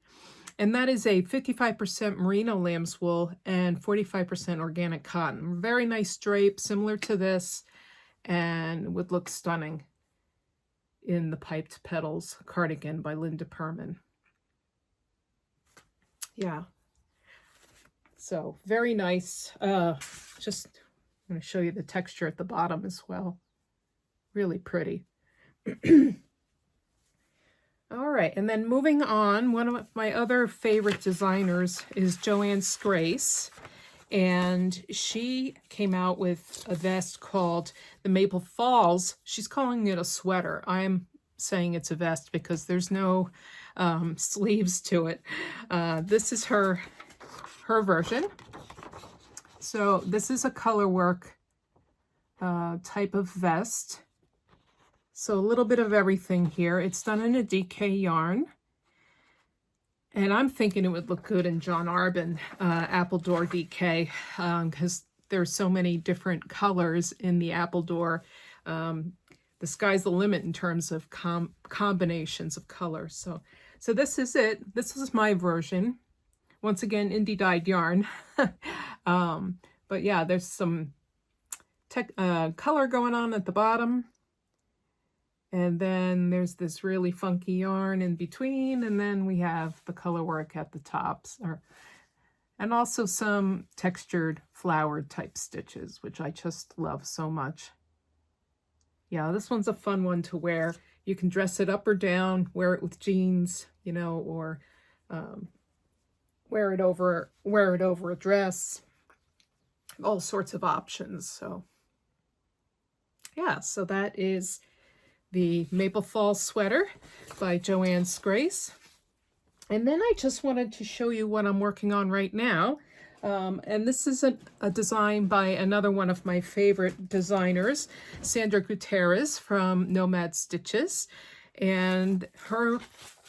And that is a 55% merino lamb's wool and 45% organic cotton. Very nice drape, similar to this, and would look stunning in the Piped Petals cardigan by Linda Perman. Yeah. So very nice. Just I'm going to show you the texture at the bottom as well. Really pretty. All right, and then moving on, one of my other favorite designers is Joanne Scrace, and she came out with a vest called the Maple Falls. She's calling it a sweater. I'm saying it's a vest because there's no sleeves to it. This is her version. So this is a color work type of vest. So a little bit of everything here. It's done in a DK yarn. And I'm thinking it would look good in John Arbon Appledore DK because there's so many different colors in the Appledore. The sky's the limit in terms of combinations of colors. So this is it. This is my version. Once again, indie dyed yarn. But yeah, there's some color going on at the bottom. And then there's this really funky yarn in between, and then we have the color work at the tops, and also some textured flowered type stitches, which I just love so much. Yeah, this one's a fun one to wear. You can dress it up or down, wear it with jeans, you know, or wear it over a dress. All sorts of options. So yeah, so that is the Maple Falls sweater by Joanne Scrace. And then I just wanted to show you what I'm working on right now. And this is a design by another one of my favorite designers, Sandra Gutierrez from Nomad Stitches. And her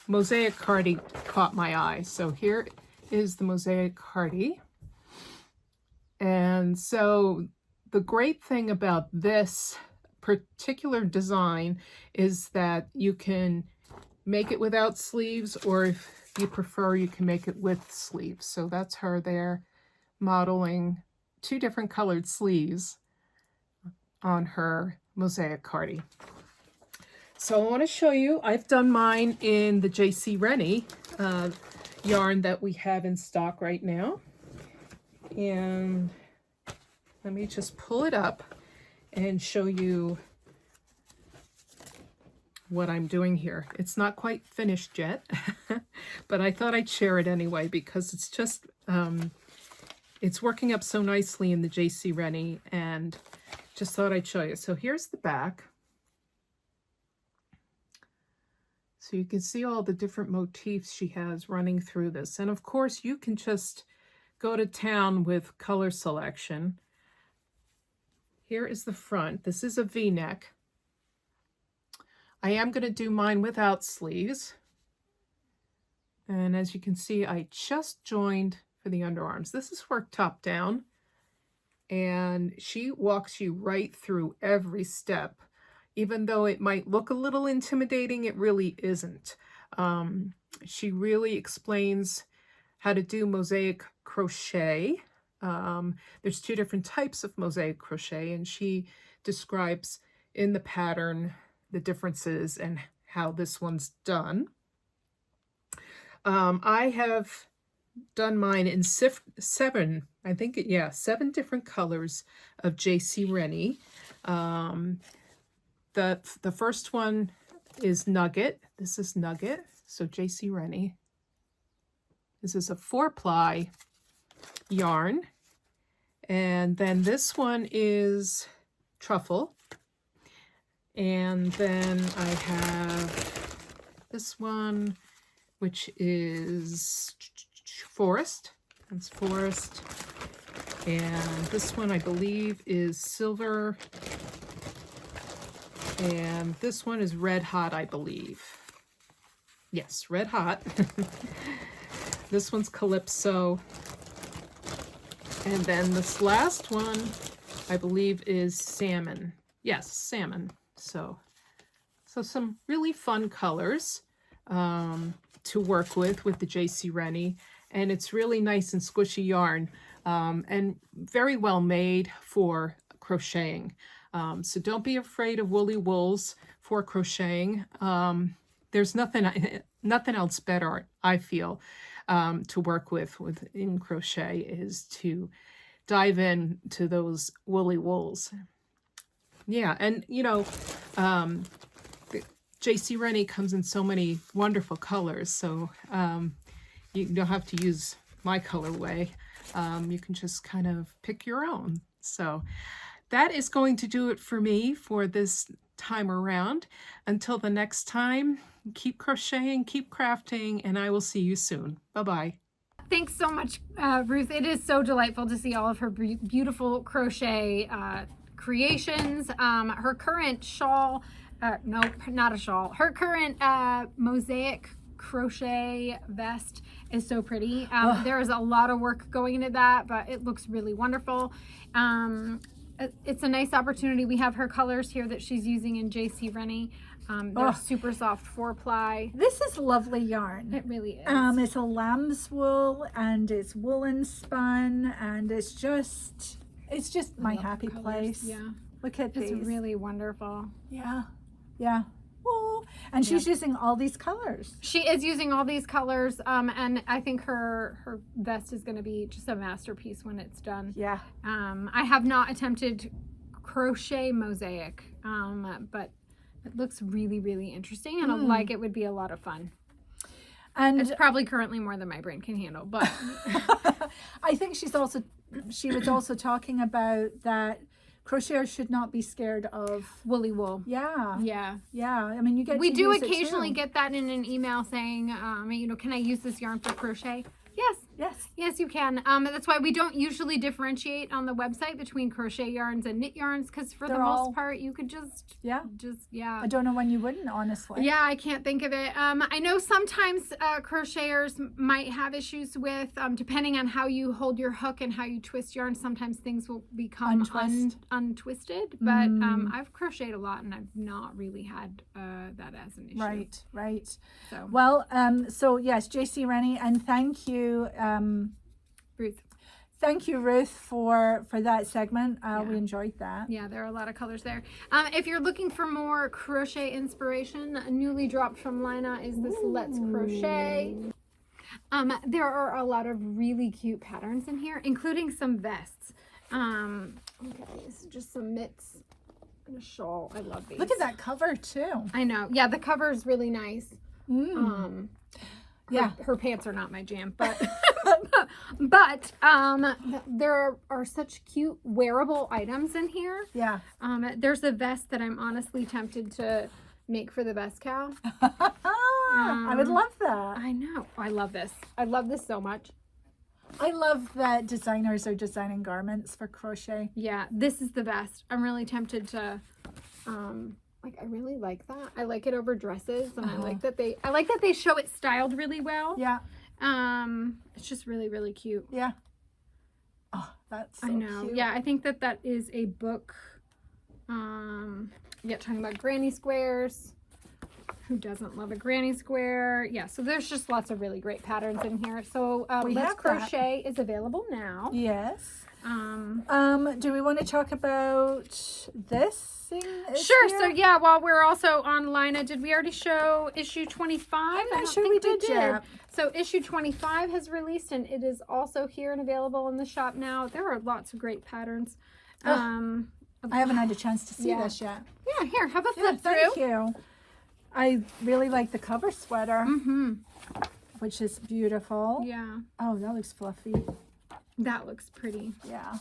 mosaic cardie caught my eye. So here is the mosaic cardie. And so the great thing about this particular design is that you can make it without sleeves, or if you prefer, you can make it with sleeves. So that's her there modeling 2 different colored sleeves on her mosaic cardie. So I want to show you, I've done mine in the JC Rennie yarn that we have in stock right now. And let me just pull it up and show you what I'm doing here. It's not quite finished yet, but I thought I'd share it anyway because it's just, it's working up so nicely in the JC Rennie, and just thought I'd show you. So here's the back. So you can see all the different motifs she has running through this. And of course, you can just go to town with color selection. Here is the front. This is a V-neck. I am going to do mine without sleeves. And as you can see, I just joined for the underarms. This is worked top down. And she walks you right through every step. Even though it might look a little intimidating, it really isn't. She really explains how to do mosaic crochet. There's 2 different types of mosaic crochet, and she describes in the pattern the differences and how this one's done. I have done mine in 7 different colors of JC Rennie. The first one is Nugget. This is Nugget. So JC Rennie. This is a 4-ply yarn. And then this one is Truffle. And then I have this one, which is Forest. That's Forest. And this one, I believe, is Silver. And this one is Red Hot, I believe. Yes, Red Hot. This one's Calypso. And then this last one, I believe, is Salmon. Yes, Salmon. So some really fun colors to work with the JC Rennie. And it's really nice and squishy yarn and very well made for crocheting. So don't be afraid of woolly wools for crocheting. There's nothing else better, I feel, to work with in crochet is to dive in to those woolly wools. Yeah, and you know, JC Rennie comes in so many wonderful colors, so you don't have to use my colorway. You can just kind of pick your own. So that is going to do it for me for this time around. Until the next time, keep crocheting, keep crafting, and I will see you soon. Bye-bye. Thanks so much, Ruth. It is so delightful to see all of her beautiful crochet creations. Her current shawl, nope, not a shawl. Her current mosaic crochet vest is so pretty. There is a lot of work going into that, but it looks really wonderful. It's a nice opportunity. We have her colors here that she's using in JC Rennie. They're super soft 4-ply. This is lovely yarn. It really is. It's a lamb's wool and it's woolen spun, and it's just my happy place. Yeah. Look at these. It's really wonderful. Yeah. Yeah. Ooh. And she's using all these colors. She is using all these colors, and I think her vest is going to be just a masterpiece when it's done. Yeah. I have not attempted crochet mosaic, but it looks really, really interesting, and like it would be a lot of fun. And it's probably currently more than my brain can handle, but I think she was also talking about that crocheters should not be scared of woolly wool. Yeah. Yeah. I mean, you get We to do use it occasionally too. get that in an email saying, can I use this yarn for crochet? Yes, you can. That's why we don't usually differentiate on the website between crochet yarns and knit yarns, because for the most part, you could just. I don't know when you wouldn't, honestly. Yeah, I can't think of it. I know sometimes crocheters might have issues with, depending on how you hold your hook and how you twist yarn, sometimes things will become untwisted. But I've crocheted a lot and I've not really had that as an issue. Right. So. Well, so yes, JC Rennie, and thank you, Ruth. Thank you, Ruth, for that segment. We enjoyed that. Yeah, there are a lot of colors there. If you're looking for more crochet inspiration, newly dropped from Laine is this Let's Crochet. There are a lot of really cute patterns in here, including some vests. Okay, this is just some mitts and a shawl. I love these. Look at that cover too. I know. Yeah, the cover is really nice. Her pants are not my jam, but there are such cute wearable items in here. Yeah. There's a vest that I'm honestly tempted to make for the best cow. I would love that. I know. I love this. I love this so much. I love that designers are designing garments for crochet. Yeah, this is the best. I'm really tempted to I really like that. I like it over dresses, and I like that they show it styled really well. Yeah. It's just really, really cute. Yeah. Oh, that's so I know. cute. Yeah, I think that is a book. Talking about granny squares. Who doesn't love a granny square? Yeah, so there's just lots of really great patterns in here. So Let's Crochet is available now. Yes. Do we want to talk about this thing? Sure. So yeah, while we're also on Laine, did we already show issue 25? I'm not sure we did yet. So issue 25 has released, and it is also here and available in the shop now. There are lots of great patterns. I haven't had a chance to see this yet. Yeah, here, have a flip through. Thank you. I really like the cover sweater, which is beautiful. Yeah. Oh, that looks fluffy. That looks pretty. Yeah.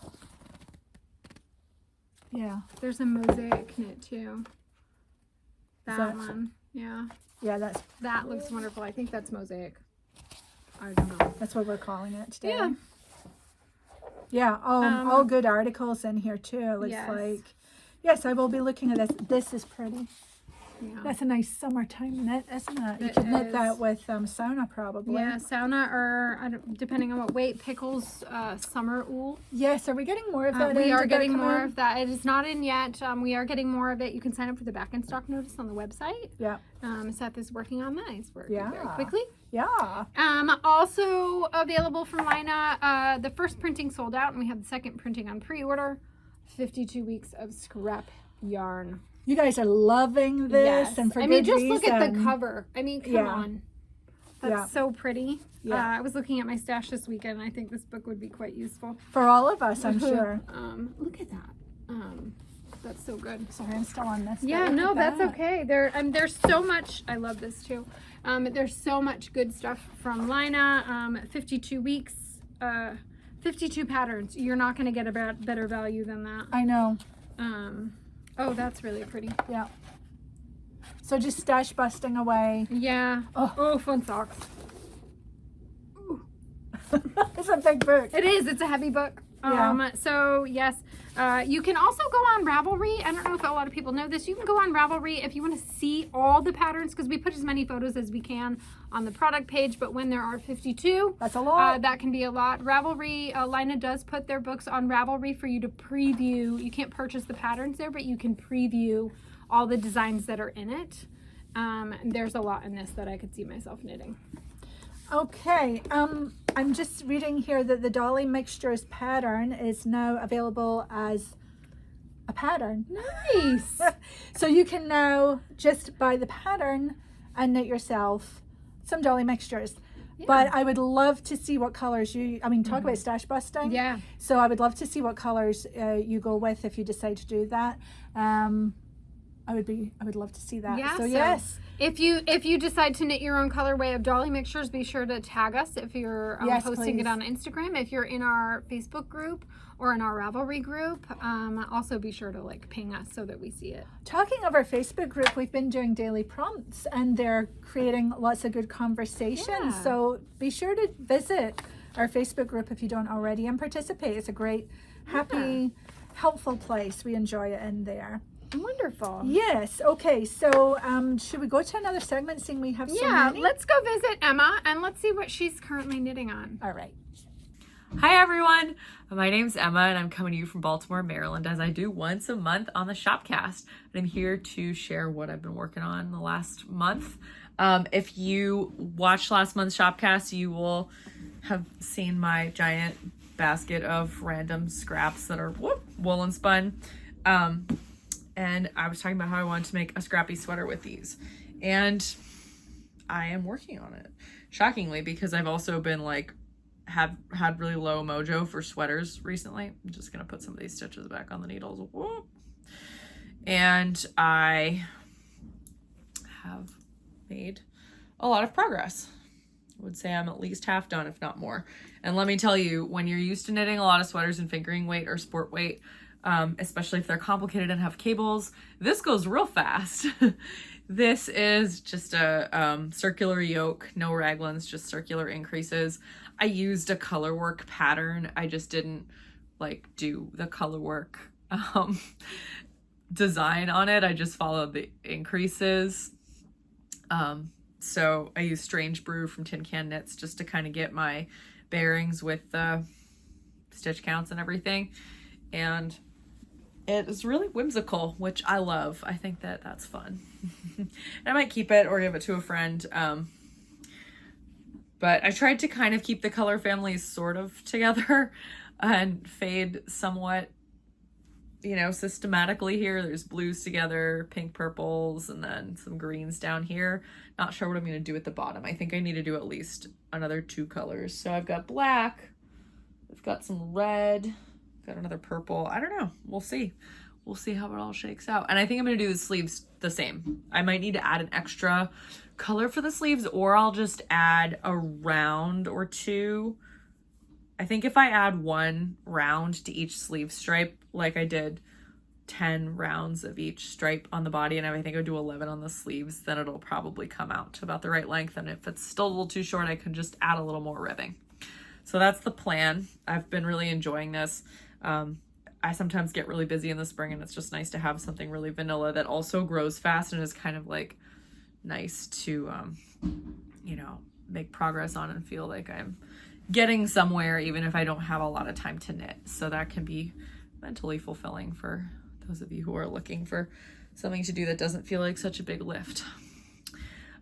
Yeah. There's a mosaic knit too. That one. Yeah. Yeah, that looks wonderful. I think that's mosaic. I don't know. That's what we're calling it today. Yeah. Yeah. All good articles in here too. It looks like. Yes, I will be looking at this. This is pretty. Yeah. That's a nice summertime knit, isn't it? You could knit that with sauna probably. Yeah, sauna or depending on what weight, Pickles summer wool. Yes, are we getting more of that? We are getting more of that. It is not in yet. We are getting more of it. You can sign up for the back in stock notice on the website. Yeah. Seth is working on that. He's working very quickly. Yeah. Also available from Laine. The first printing sold out, and we have the second printing on pre-order. 52 weeks of scrap yarn. You guys are loving this, and for good reason. Look at the cover. I mean, come on. That's so pretty. Yeah. I was looking at my stash this weekend, and I think this book would be quite useful. For all of us, I'm sure. Look at that. That's so good. Sorry, I'm still on this. Yeah, no, that's okay. There's so much. I love this too. There's so much good stuff from Laine. 52 weeks, 52 patterns. You're not going to get a better value than that. I know. Oh, that's really pretty. Yeah. So just stash busting away. Yeah. Oh, fun socks. It's a big book. It is. It's a heavy book. So yes, you can also go on Ravelry. I don't know if a lot of people know this. You can go on Ravelry if you want to see all the patterns, because we put as many photos as we can on the product page. But when there are 52, that's a lot. That can be a lot. Ravelry, Laine does put their books on Ravelry for you to preview. You can't purchase the patterns there, but you can preview all the designs that are in it. There's a lot in this that I could see myself knitting. Okay, I'm just reading here that the Dolly Mixtures pattern is now available as a pattern. Nice. So you can now just buy the pattern and knit yourself some Dolly Mixtures. Yeah. But I would love to see what colors talk about stash busting. Yeah. So I would love to see what colors you go with if you decide to do that. I would love to see that. Yeah, so yes. If you decide to knit your own colorway of Dolly Mixtures, be sure to tag us if you're posting it on Instagram. If you're in our Facebook group or in our Ravelry group, also be sure to like ping us so that we see it. Talking of our Facebook group, we've been doing daily prompts and they're creating lots of good conversations. Yeah. So be sure to visit our Facebook group if you don't already and participate. It's a great, happy, helpful place. We enjoy it in there. Wonderful. Yes. Okay. So should we go to another segment seeing we have so many? Let's go visit Emma and let's see what she's currently knitting on. All right. Hi everyone, my name's Emma and I'm coming to you from Baltimore, Maryland, as I do once a month on the Shopcast. And I'm here to share what I've been working on the last month. If you watched last month's Shopcast, you will have seen my giant basket of random scraps that are woolen spun. And I was talking about how I wanted to make a scrappy sweater with these. And I am working on it. Shockingly, because I've also been like, have had really low mojo for sweaters recently. I'm just gonna put some of these stitches back on the needles. Whoop. And I have made a lot of progress. I would say I'm at least half done, if not more. And let me tell you, when you're used to knitting a lot of sweaters in fingering weight or sport weight, especially if they're complicated and have cables, this goes real fast. This is just a circular yoke, no raglans, just circular increases. I used a color work pattern. I just didn't like do the color work design on it. I just followed the increases. So I used Strange Brew from Tin Can Knits just to kind of get my bearings with the stitch counts and everything. And it is really whimsical, which I love. I think that that's fun. And I might keep it or give it to a friend. But I tried to kind of keep the color families sort of together and fade somewhat, you know, systematically here. There's blues together, pink purples, and then some greens down here. Not sure what I'm going to do at the bottom. I think I need to do at least another 2 colors. So I've got black, I've got some red, got another purple. I don't know. We'll see. We'll see how it all shakes out. And I think I'm going to do the sleeves the same. I might need to add an extra color for the sleeves, or I'll just add a round or 2. I think if I add 1 round to each sleeve stripe, like I did 10 rounds of each stripe on the body, and I think I would do 11 on the sleeves, then it'll probably come out to about the right length. And if it's still a little too short, I can just add a little more ribbing. So that's the plan. I've been really enjoying this. I sometimes get really busy in the spring, and it's just nice to have something really vanilla that also grows fast and is kind of like nice to, you know, make progress on and feel like I'm getting somewhere, even if I don't have a lot of time to knit. So that can be mentally fulfilling for those of you who are looking for something to do that doesn't feel like such a big lift.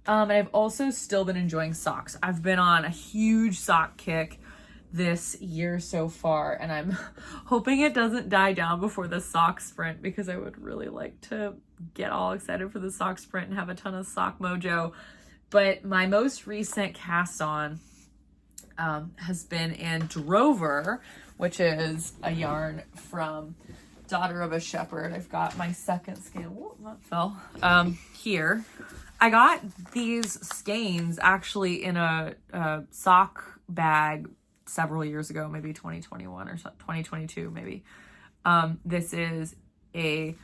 And I've also still been enjoying socks. I've been on a huge sock kick this year so far, and I'm hoping it doesn't die down before the sock sprint, because I would really like to get all excited for the sock sprint and have a ton of sock mojo. But my most recent cast on has been in Drover, which is a yarn from Daughter of a Shepherd. I've got my second skein. Whoa, that fell. Here. I got these skeins actually in a sock bag several years ago, maybe 2021 or 2022 maybe. This is a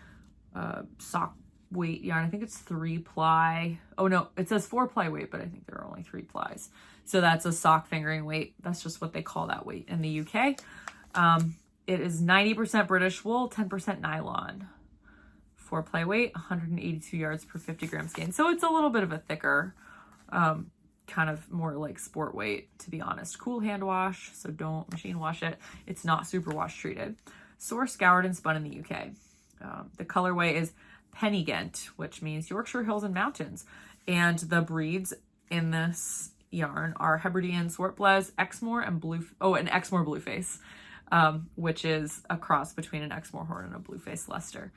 sock weight yarn. I think it's 3-ply. Oh no, it says 4-ply weight, but I think there are only 3 plies. So that's a sock fingering weight. That's just what they call that weight in the UK. It is 90% British wool, 10% nylon. 4-ply weight, 182 yards per 50 gram skein. So it's a little bit of a thicker, kind of more like sport weight, to be honest. Cool hand wash, so don't machine wash it. It's not super wash treated. Sourced, scoured, and spun in the UK. The colorway is Pennygent, which means Yorkshire Hills and Mountains. And the breeds in this yarn are Hebridean Swartbles, Exmoor, and Exmoor Blueface, which is a cross between an Exmoor Horn and a Blueface Leicester.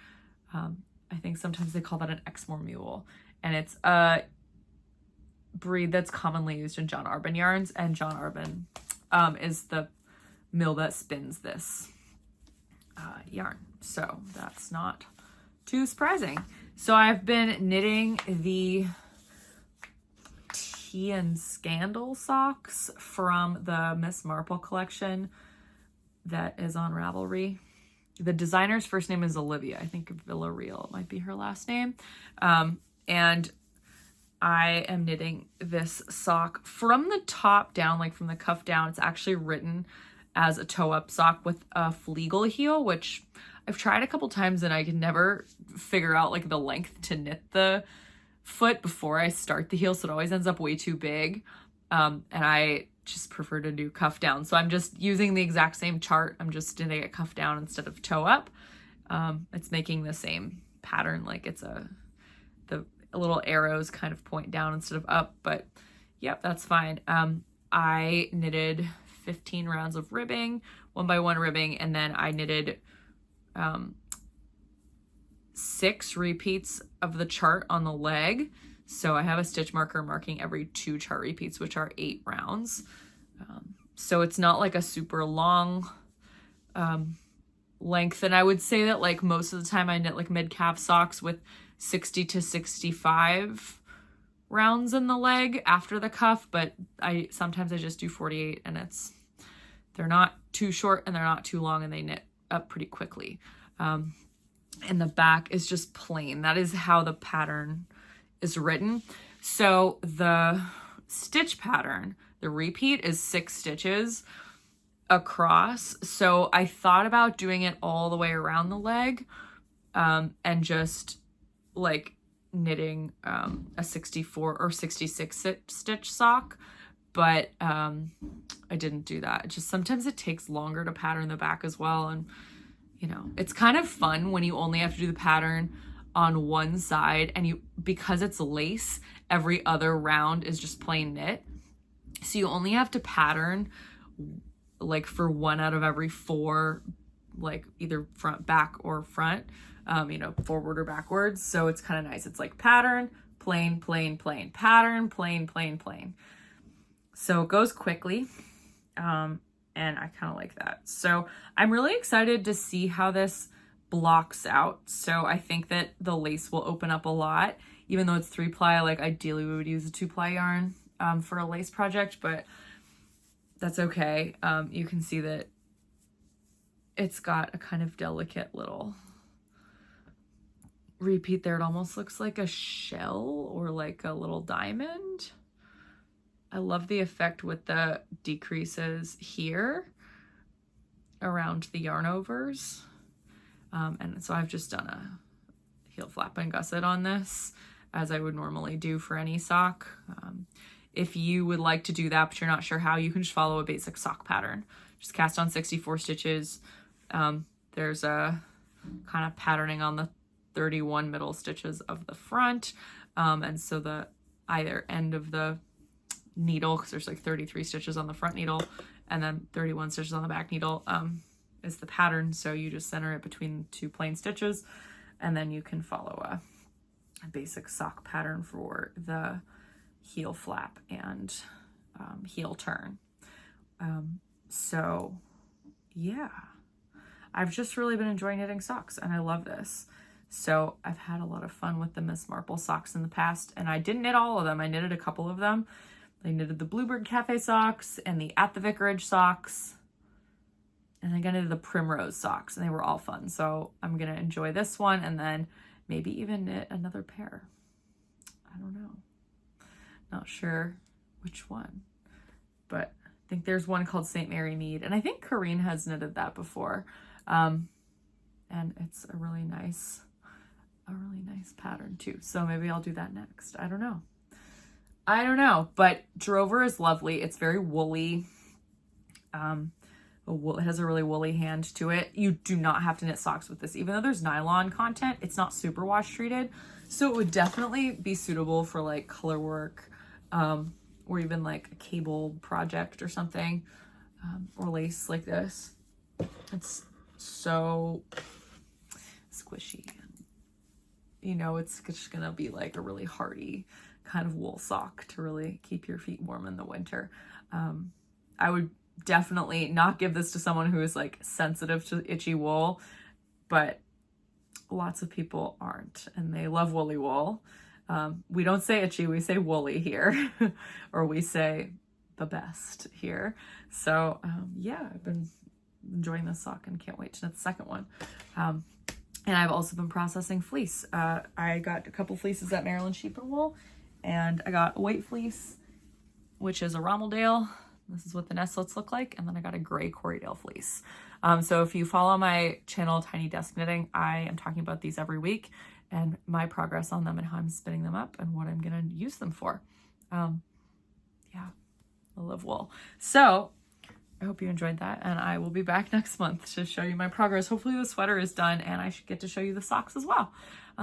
I think sometimes they call that an Exmoor Mule. And it's a breed that's commonly used in John Arbon yarns, and John Arbon is the mill that spins this yarn. So that's not too surprising. So I've been knitting the Tea and Scandal socks from the Miss Marple collection that is on Ravelry. The designer's first name is Olivia. I think Villarreal might be her last name. And I am knitting this sock from the top down, like from the cuff down. It's actually written as a toe-up sock with a Flegel heel, which I've tried a couple times and I can never figure out like the length to knit the foot before I start the heel, so it always ends up way too big. And I just prefer to do cuff down. So I'm just using the exact same chart. I'm just knitting it cuff down instead of toe up. It's making the same pattern, like it's the little arrows kind of point down instead of up, but yep, that's fine. I knitted 15 rounds of ribbing, 1x1 ribbing, and then I knitted 6 repeats of the chart on the leg. So I have a stitch marker marking every 2 chart repeats, which are 8 rounds. So it's not like a super long length. And I would say that like most of the time I knit like mid-calf socks with 60 to 65 rounds in the leg after the cuff, but sometimes I just do 48, and they're not too short and they're not too long, and they knit up pretty quickly. And the back is just plain. That is how the pattern is written. So the stitch pattern, the repeat is 6 stitches across. So I thought about doing it all the way around the leg, and just like knitting a 64 or 66 stitch sock, but I didn't do that. Sometimes it takes longer to pattern the back as well, and you know, it's kind of fun when you only have to do the pattern on one side, and because it's lace, every other round is just plain knit. So you only have to pattern like for 1 out of every 4, like either front, back, or front, you know, forward or backwards. So it's kind of nice. It's like pattern, plain, plain, plain, pattern, plain, plain, plain. So it goes quickly. And I kind of like that. So I'm really excited to see how this blocks out. So I think that the lace will open up a lot, even though it's 3-ply. Like ideally we would use a 2-ply yarn for a lace project, but that's okay. You can see that it's got a kind of delicate little repeat there. It almost looks like a shell or like a little diamond. I love the effect with the decreases here around the yarn overs. And so I've just done a heel flap and gusset on this, as I would normally do for any sock. If you would like to do that, but you're not sure how, you can just follow a basic sock pattern. Just cast on 64 stitches. There's a kind of patterning on the 31 middle stitches of the front. And so the either end of the needle, because there's like 33 stitches on the front needle and then 31 stitches on the back needle, is the pattern. So you just center it between 2 plain stitches, and then you can follow a basic sock pattern for the heel flap and heel turn. So yeah, I've just really been enjoying knitting socks, and I love this. So I've had a lot of fun with the Miss Marple socks in the past, and I didn't knit all of them. I knitted a couple of them. I knitted the Bluebird Cafe socks and the At the Vicarage socks, and I knitted the Primrose socks, and they were all fun. So I'm gonna enjoy this one, and then maybe even knit another pair. I don't know. Not sure which one, but I think there's one called St. Mary Mead, and I think Corinne has knitted that before. And it's a really nice pattern too. So maybe I'll do that next. I don't know, but Drover is lovely. It's very woolly. It has a really woolly hand to it. You do not have to knit socks with this. Even though there's nylon content, it's not super wash treated. So it would definitely be suitable for like color work, or even like a cable project or something, or lace like this. It's so squishy. You know, it's just gonna be like a really hardy kind of wool sock to really keep your feet warm in the winter. I would definitely not give this to someone who is like sensitive to itchy wool, but lots of people aren't, and they love woolly wool. We don't say itchy, we say woolly here, or we say the best here. So yeah, I've been enjoying this sock and can't wait to knit the second one. And I've also been processing fleece. I got a couple fleeces at Maryland Sheep and Wool, and I got a white fleece, which is a Romeldale. This is what the nestlets look like. And then I got a gray Corriedale fleece. So if you follow my channel, Tiny Desk Knitting, I am talking about these every week and my progress on them and how I'm spinning them up and what I'm gonna use them for. Yeah, I love wool. So I hope you enjoyed that, and I will be back next month to show you my progress. Hopefully the sweater is done, and I should get to show you the socks as well.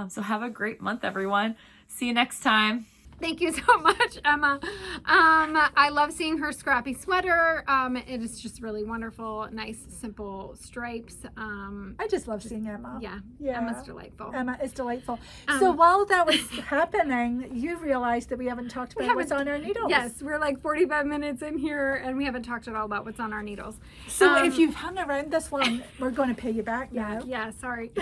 So have a great month, everyone. See you next time. Thank you so much, Emma. I love seeing her scrappy sweater. It is just really wonderful. Nice, simple stripes. I just love seeing Emma. Yeah, Yeah. Emma's delightful. Emma is delightful. So while that was happening, you realized that we haven't talked about what's on our needles. Yes, we're like 45 minutes in here, and we haven't talked at all about what's on our needles. So if you've hung around this long, we're going to pay you back now. Yeah, sorry.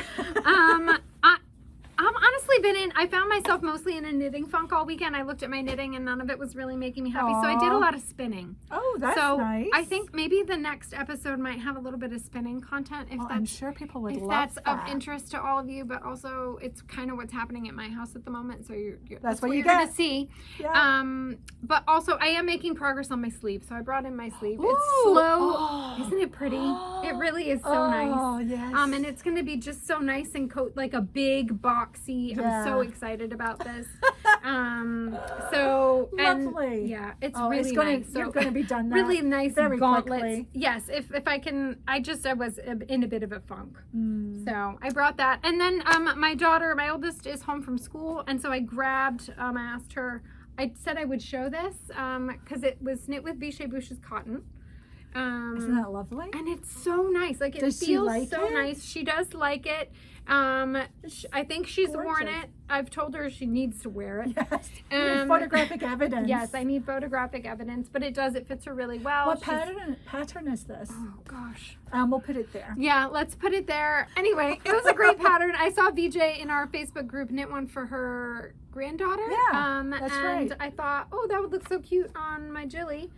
I've honestly I found myself mostly in a knitting funk all weekend. I looked at my knitting and none of it was really making me happy. So I did a lot of spinning. Oh, that's nice. I think maybe the next episode might have a little bit of spinning content. If I'm sure people would love that's that. of interest to all of you, but also it's kind of what's happening at my house at the moment. So that's what you you're get. going to see. Yeah. But also I am making progress on my sleeve. So I brought in my sleeve. Ooh. It's slow. Isn't it pretty? It really is so nice. Oh, yes. And it's going to be just so nice and like a big boxy. Yeah. I'm so excited about this. So Lovely. yeah, it's Oh, really it's gonna, nice. You're So going to be done that really nice very gauntlets. quickly. Yes, if I can. I was in a bit of a funk. Mm. So I brought that, and then my daughter, my oldest, is home from school, and so I grabbed. I asked her. I said I would show this because it was knit with Bichet Bouche's cotton. Isn't that lovely? And it's so nice. Like, it Does she feels like so it? nice. She does like it. I think she's worn Gorgeous. it. I've told her she needs to wear it. Yes. You need photographic evidence. Yes, I need photographic evidence, but it fits her really well. What pattern is this? Oh gosh. We'll put it there. Yeah, let's put it there. Anyway, it was a great pattern. I saw VJ in our Facebook group knit one for her granddaughter. Yeah, that's and right. I thought, oh, that would look so cute on my Jilly.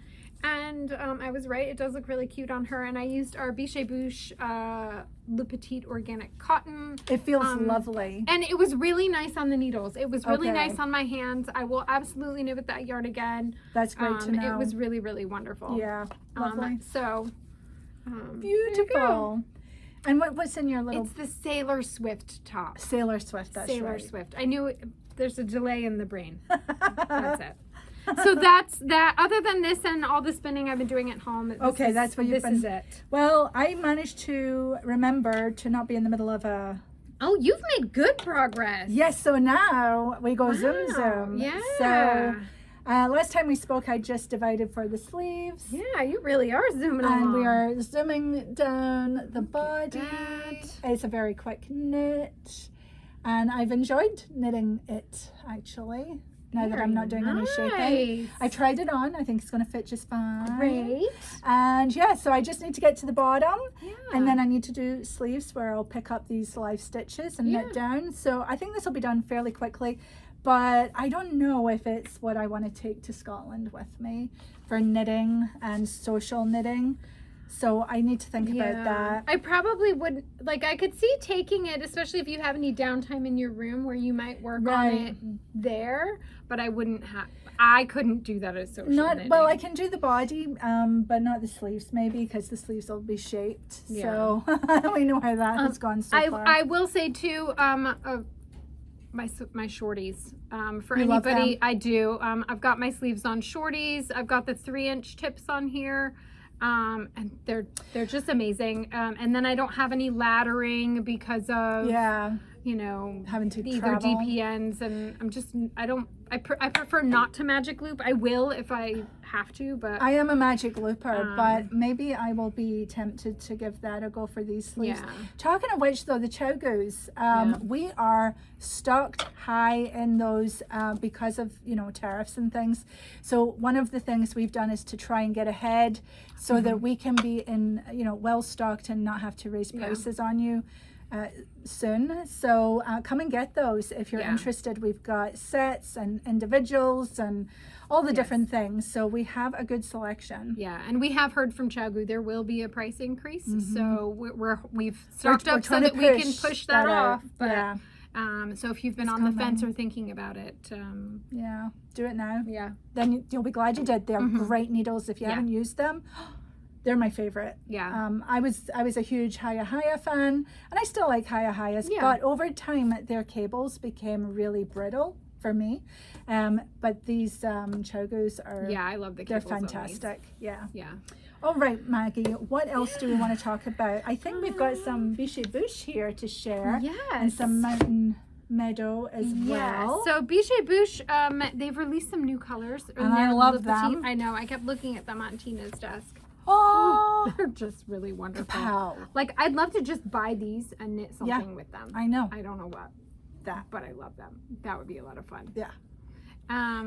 And I was right. It does look really cute on her. And I used our Bichet Bouche Le Petit organic cotton. It feels lovely. And it was really nice on the needles. It was really Okay. nice on my hands. I will absolutely knit with that yarn again. That's great to know. It was really, really wonderful. Yeah, lovely. So there you go. Beautiful. And what's in your little It's the Sailor Swift top. Sailor Swift? That's Sailor right. Swift. I knew there's a delay in the brain. That's it. So that's that. Other than this and all the spinning I've been doing at home. That's what you've been. This is it. Well, I managed to remember to not be in the middle of a. Oh, you've made good progress. Yes, so now we go zoom Wow, zoom. yeah. So last time we spoke, I just divided for the sleeves. Yeah, you really are zooming along. And we are zooming down the body. that. It's a very quick knit. And I've enjoyed knitting it, actually. Now that I'm not doing any shaping. Nice. I tried it on. I think it's going to fit just fine. Great. And yeah, so I just need to get to the bottom. Yeah. And then I need to do sleeves where I'll pick up these live stitches and knit down. So I think this will be done fairly quickly. But I don't know if it's what I want to take to Scotland with me for knitting and social knitting. So I need to think about that. I probably would, like, I could see taking it, especially if you have any downtime in your room where you might work on it there, but I couldn't do that as social knitting. Well, I can do the body, but not the sleeves maybe, because the sleeves will be shaped. Yeah. So we know how that has gone so far. I will say too, my shorties, for You love anybody, them? I do. I've got my sleeves on shorties. I've got the 3-inch tips on here. And they're just amazing. And then I don't have any laddering because of, having to either travel. DPNs, and I prefer not to magic loop. I will if I have to, but I am a magic looper, but maybe I will be tempted to give that a go for these sleeves. Yeah. Talking of which, though, the chow goose, we are stocked high in those because of tariffs and things. So one of the things we've done is to try and get ahead so that we can be in well stocked and not have to raise prices on you. soon. So come and get those if you're interested. We've got sets and individuals and all the different things. So we have a good selection. Yeah, and we have heard from Chagu there will be a price increase. So we've stocked up so that we can push that off. But, so if you've been on the fence or thinking about it, do it now. Yeah. Then you'll be glad you did. They're great needles. If you haven't used them, they're my favorite. Yeah. I was a huge Haya fan, and I still like Haya Hayas, but over time their cables became really brittle for me. But these Chagus are I love the cables. They're fantastic. Yeah. Yeah. All right, Maggie, what else do we want to talk about? I think we've got some Bichet Bush here to share. Yes. And some Mountain Meadow as well. So Bichet Bush, they've released some new colors. And I love them. I know. I kept looking at them on Tina's desk. Oh, they're just really wonderful. Wow. Like, I'd love to just buy these and knit something with them. I know. I don't know what, but I love them. That would be a lot of fun. Yeah.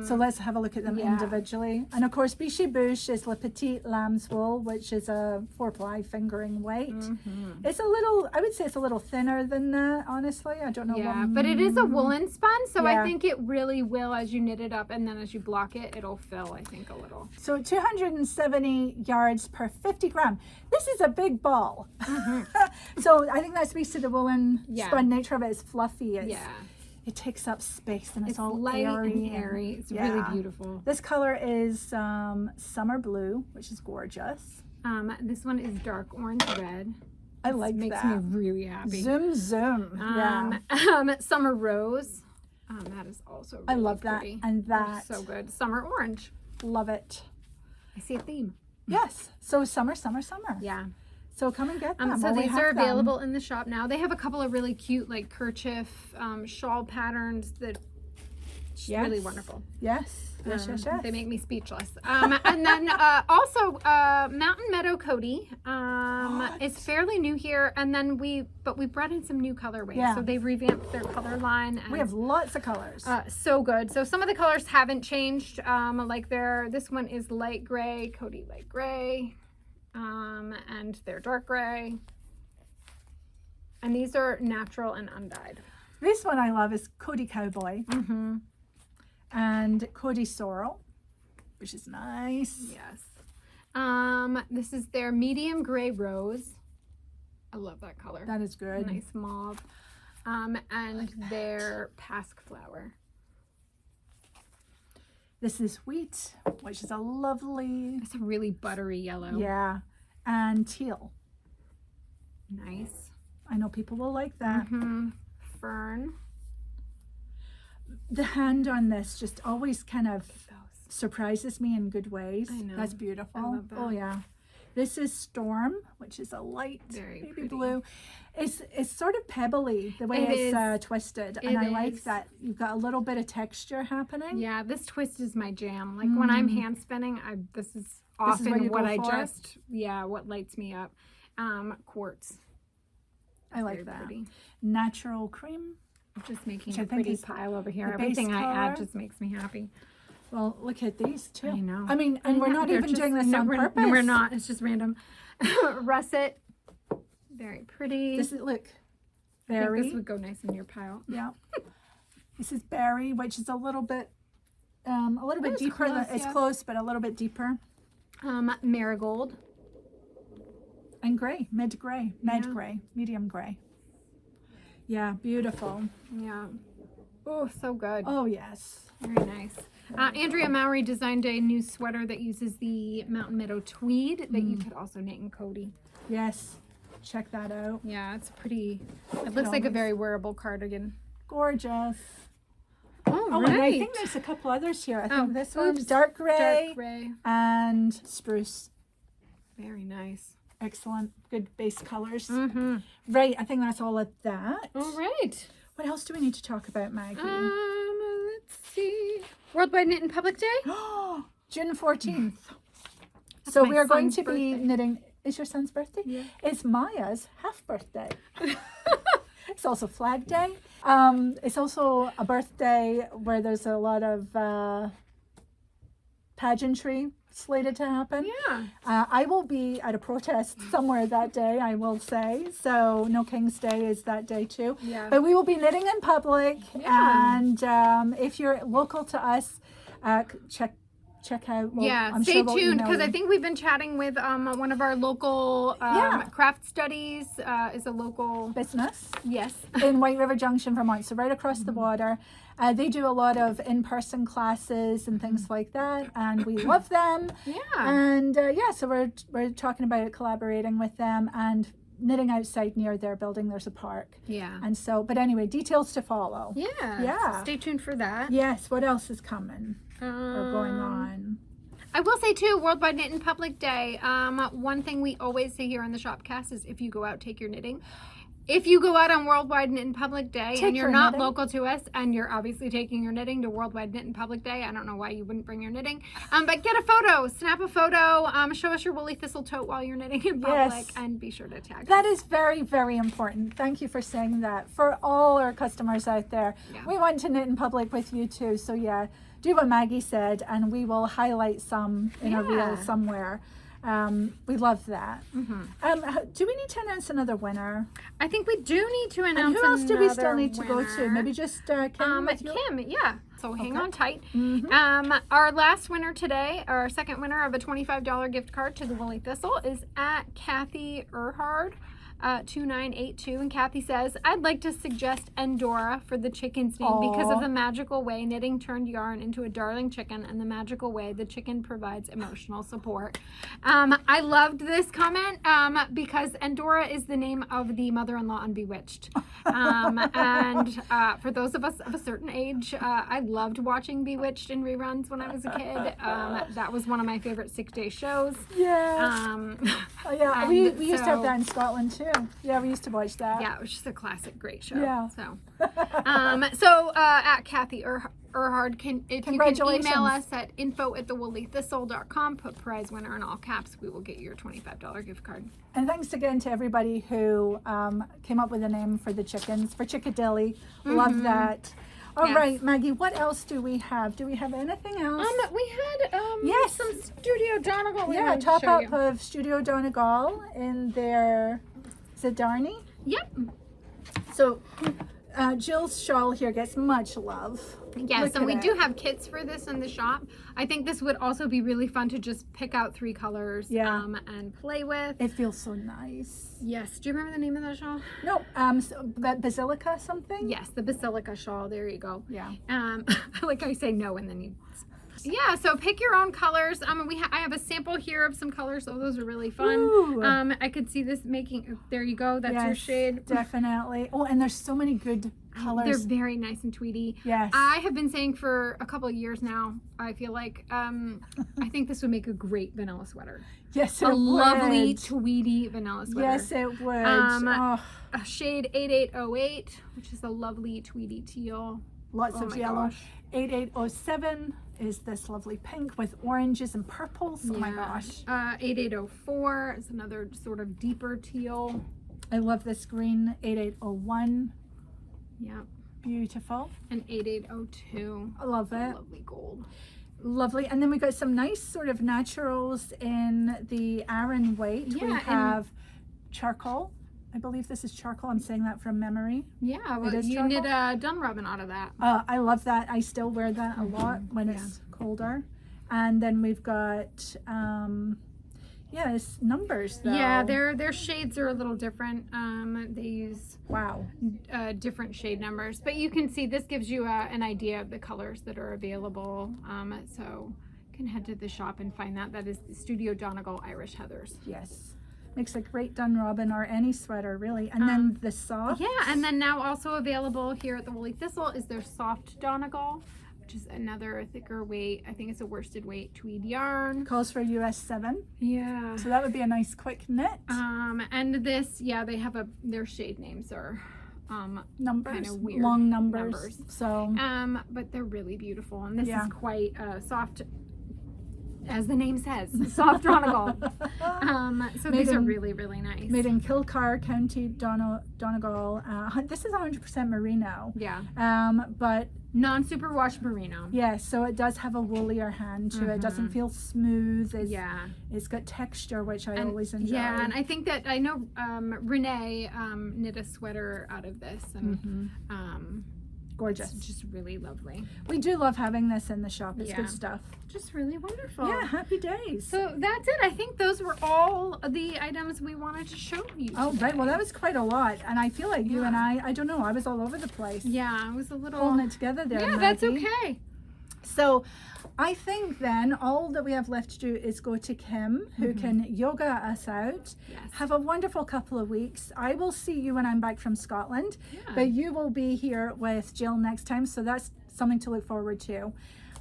So let's have a look at them individually. And of course, Bichet Bush is Le Petit Lamb's Wool, which is a 4-ply fingering weight. It's a little, I would say it's a little thinner than that, honestly. I don't know. Yeah, but it is a woolen spun, so I think it really will, as you knit it up and then as you block it, it'll fill, I think, a little. So 270 yards per 50 gram. This is a big ball. So I think that speaks to the woolen spun nature of it. It's fluffy. It takes up space and it's all light airy. and airy. It's really beautiful. This color is summer blue, which is gorgeous. This one is dark orange red. I like that. Makes me really happy. Zoom, zoom. Summer rose. That is also really I love pretty. that. And that. So good. Summer orange. Love it. I see a theme. Yes. So summer, summer, summer. Yeah. So come and get them. So these are available in the shop now. They have a couple of really cute, like kerchief, shawl patterns that really wonderful. Yes. Yes. They make me speechless. And then also Mountain Meadow Cody is fairly new here. And then we brought in some new colorways. Yeah. So they've revamped their color line. And, we have lots of colors. so good. So some of the colors haven't changed. Like this one is light gray, Cody light gray. And they're dark gray. And these are natural and undyed. This one I love is Cody Cowboy. And Cody Sorrel, which is nice. Yes. This is their medium gray rose. I love that color. That is good. Nice mauve. And their pasque flower. This is wheat, which is a lovely. It's a really buttery yellow. Yeah. And teal. Nice. I know people will like that. Fern. The hand on this just always kind of surprises me in good ways. I know. That's beautiful. I love that. Oh yeah. This is Storm, which is a light baby blue. It's sort of pebbly the way it's twisted, and I like that you've got a little bit of texture happening. Yeah, this twist is my jam. Like when I'm hand spinning, this is often what lights me up. Quartz. I like very that. Pretty. Natural cream. I'm just making a pretty pile over here. Everything I add just makes me happy. Well, look at these too. I know. I mean, and we're not even doing this on purpose. No, we're not. It's just random. Russet. Very pretty. This is, look, berry. I think this would go nice in your pile. Yeah. This is berry, which is a little bit deeper. Close, it's close, but a little bit deeper. Marigold. And gray, medium gray. Yeah, beautiful. Yeah. Oh, so good. Oh, yes. Very nice. Andrea Mowry designed a new sweater that uses the Mountain Meadow tweed that you could also knit in Cody. Yes. Check that out. Yeah, it's pretty. It looks like a very wearable cardigan. Gorgeous. Oh, and I think there's a couple others here. I think this one's dark gray and spruce. Very nice. Excellent. Good base colors. Right. I think that's all of that. All right. What else do we need to talk about, Maggie? Let's see. Worldwide Knit in Public Day? June 14th. So we are going to be knitting. Is your son's birthday? Yeah. It's Maya's half birthday. It's also Flag Day. It's also a birthday where there's a lot of pageantry slated to happen. Yeah. I will be at a protest somewhere that day, I will say. So No King's Day is that day too. Yeah. But we will be knitting in public. Yeah. And if you're local to us, check out. Well, I'm stay sure we'll tuned email because I you. think we've been chatting with one of our local craft studies is a local business. Yes. In White River Junction, Vermont, so right across the border. They do a lot of in-person classes and things like that, and we love them. Yeah. And so we're talking about collaborating with them and knitting outside near their building. There's a park. Yeah. And so, but anyway, details to follow. Yeah. Yeah. So stay tuned for that. Yes. What else is coming or going on? I will say too, Worldwide Knit in Public Day. One thing we always say here on the Shopcast is if you go out, take your knitting. If you go out on Worldwide Knit in Public Day and you're not local to us and you're obviously taking your knitting to Worldwide Knit in Public Day, I don't know why you wouldn't bring your knitting, but get a photo, snap a photo, show us your Woolly Thistle tote while you're knitting in public, and be sure to tag us. That is very, very important. Thank you for saying that. For all our customers out there, we want to knit in public with you too. So yeah, do what Maggie said and we will highlight some in a reel somewhere. We love that. Do we need to announce another winner? I think we do need to announce. And who else do we still another need to go to? Maybe just Kim? Kim, yeah. So hang on tight. Our last winner today, our second winner of a $25 gift card to the Woolly Thistle is at Kathy Erhard. 2982, and Kathy says, I'd like to suggest Endora for the chicken's name because of the magical way knitting turned yarn into a darling chicken and the magical way the chicken provides emotional support. I loved this comment because Endora is the name of the mother-in-law on Bewitched. And for those of us of a certain age, I loved watching Bewitched in reruns when I was a kid. That was one of my favorite 6-day shows. Yeah. We used to have that in Scotland too. Yeah, we used to watch that. Yeah, it was just a classic, great show. Yeah. So, at Kathy Erhard, if you can email us at info@thewoollythistle.com, put prize winner in all caps, we will get you your $25 gift card. And thanks again to everybody who came up with a name for the chickens, for Chickadilly. Love that. All right, Maggie, what else do we have? Do we have anything else? We had some Studio Donegal. Yeah, top up of Studio Donegal in their, is it Darney? Yep. So Jill's shawl here gets much love. Yes, and we do have kits for this in the shop. I think this would also be really fun to just pick out 3 colors and play with. It feels so nice. Yes. Do you remember the name of that shawl? No, Basilica something? Yes, the Basilica shawl. There you go. Yeah. Like I say no and then you... Yeah, so pick your own colors. I have a sample here of some colors. Oh, those are really fun. Ooh. I could see this making... There you go. That's your shade. Definitely. Oh, and there's so many good colors. They're very nice and tweedy. Yes. I have been saying for a couple of years now, I feel like I think this would make a great vanilla sweater. Yes, it would. Lovely tweedy vanilla sweater. Yes, it would. A shade 8808, which is a lovely tweedy teal. Lots of yellow. 8807 is this lovely pink with oranges and purples. Oh my gosh. 8804 is another sort of deeper teal. I love this green. 8801. Yeah. Beautiful. And 8802. I love it. Lovely gold. Lovely. And then we got some nice sort of naturals in the Aran white. Yeah, we have charcoal. I believe this is charcoal. I'm saying that from memory. Yeah, well, you knit a Dunrobin out of that. I love that. I still wear that a lot when it's colder. And then we've got, it's numbers though. Yeah, their shades are a little different. They use different shade numbers, but you can see this gives you an idea of the colors that are available. So you can head to the shop and find that. That is the Studio Donegal Irish Heathers. Yes. Makes a great Dunrobin or any sweater really. And then the soft. Yeah, and then now also available here at the Woolly Thistle is their soft Donegal, which is another thicker weight. I think it's a worsted weight tweed yarn. Calls for US 7. Yeah. So that would be a nice quick knit. And this, they have their shade names are numbers, kind of weird. Long numbers. So but they're really beautiful. And this is quite soft as the name says, soft Donegal. So these are really, really nice. Made in Kilcar, County Donegal. This is 100% merino. Yeah. But non-superwash merino. yeah, so it does have a woollier hand to it. It doesn't feel smooth. It's got texture, which I always enjoy. Yeah, and I think that I know Renee knit a sweater out of this, and gorgeous. It's just really lovely. We do love having this in the shop. It's good stuff. Just really wonderful. Yeah, happy days. So that's it. I think those were all the items we wanted to show you today. Oh, right. Well, that was quite a lot. And I feel like you and I don't know, I was all over the place. Yeah, it was a little... Holding it together there, Yeah, Maggie. that's okay. So I think then all that we have left to do is go to Kim, who can yoga us out. Yes. Have a wonderful couple of weeks. I will see you when I'm back from Scotland, but you will be here with Jill next time. So that's something to look forward to.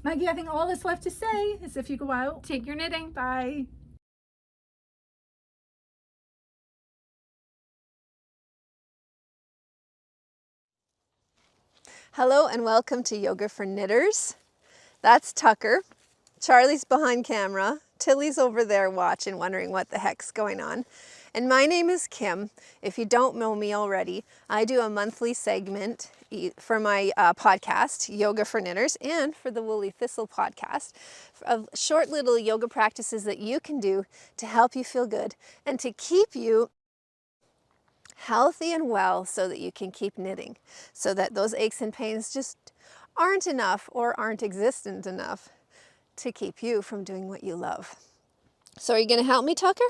Maggie, I think all that's left to say is if you go out, take your knitting. Bye. Hello and welcome to Yoga for Knitters. That's Tucker. Charlie's behind camera. Tilly's over there watching, wondering what the heck's going on. And my name is Kim. If you don't know me already, I do a monthly segment for my podcast, Yoga for Knitters, and for the Woolly Thistle podcast, of short little yoga practices that you can do to help you feel good and to keep you healthy and well so that you can keep knitting, so that those aches and pains just aren't enough or aren't existent enough to keep you from doing what you love. So are you going to help me, Tucker?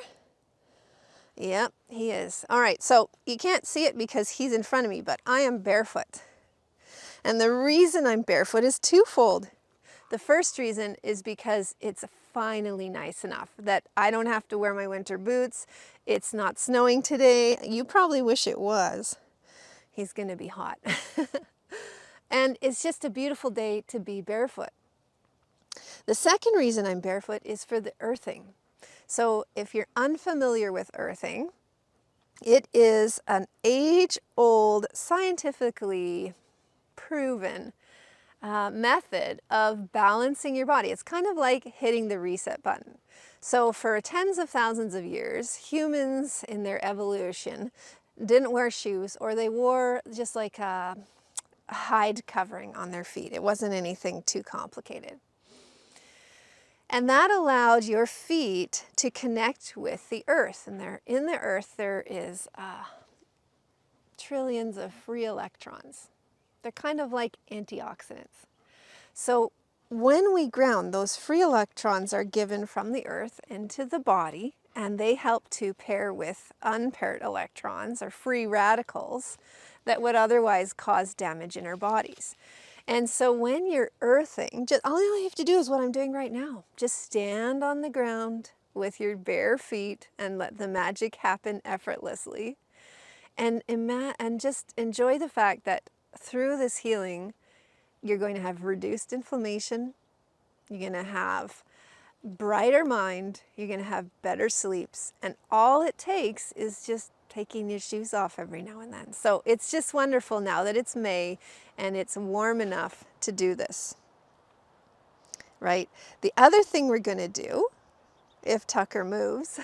Yep, he is. All right, so you can't see it because he's in front of me, but I am barefoot. And the reason I'm barefoot is twofold. The first reason is because it's finally nice enough that I don't have to wear my winter boots. It's not snowing today. You probably wish it was. He's going to be hot. And it's just a beautiful day to be barefoot. The second reason I'm barefoot is for the earthing. So if you're unfamiliar with earthing, it is an age-old, scientifically proven method of balancing your body. It's kind of like hitting the reset button. So for tens of thousands of years, humans in their evolution didn't wear shoes, or they wore just like a hide covering on their feet. It wasn't anything too complicated. And that allowed your feet to connect with the earth. And in the earth, there is trillions of free electrons. They're kind of like antioxidants. So when we ground, those free electrons are given from the earth into the body, and they help to pair with unpaired electrons or free radicals that would otherwise cause damage in our bodies. And so when you're earthing, all you have to do is what I'm doing right now. Just stand on the ground with your bare feet and let the magic happen effortlessly. And just enjoy the fact that through this healing, you're going to have reduced inflammation, you're going to have brighter mind, you're going to have better sleeps, and all it takes is just taking your shoes off every now and then. So it's just wonderful now that it's May and it's warm enough to do this, right? The other thing we're going to do, if Tucker moves,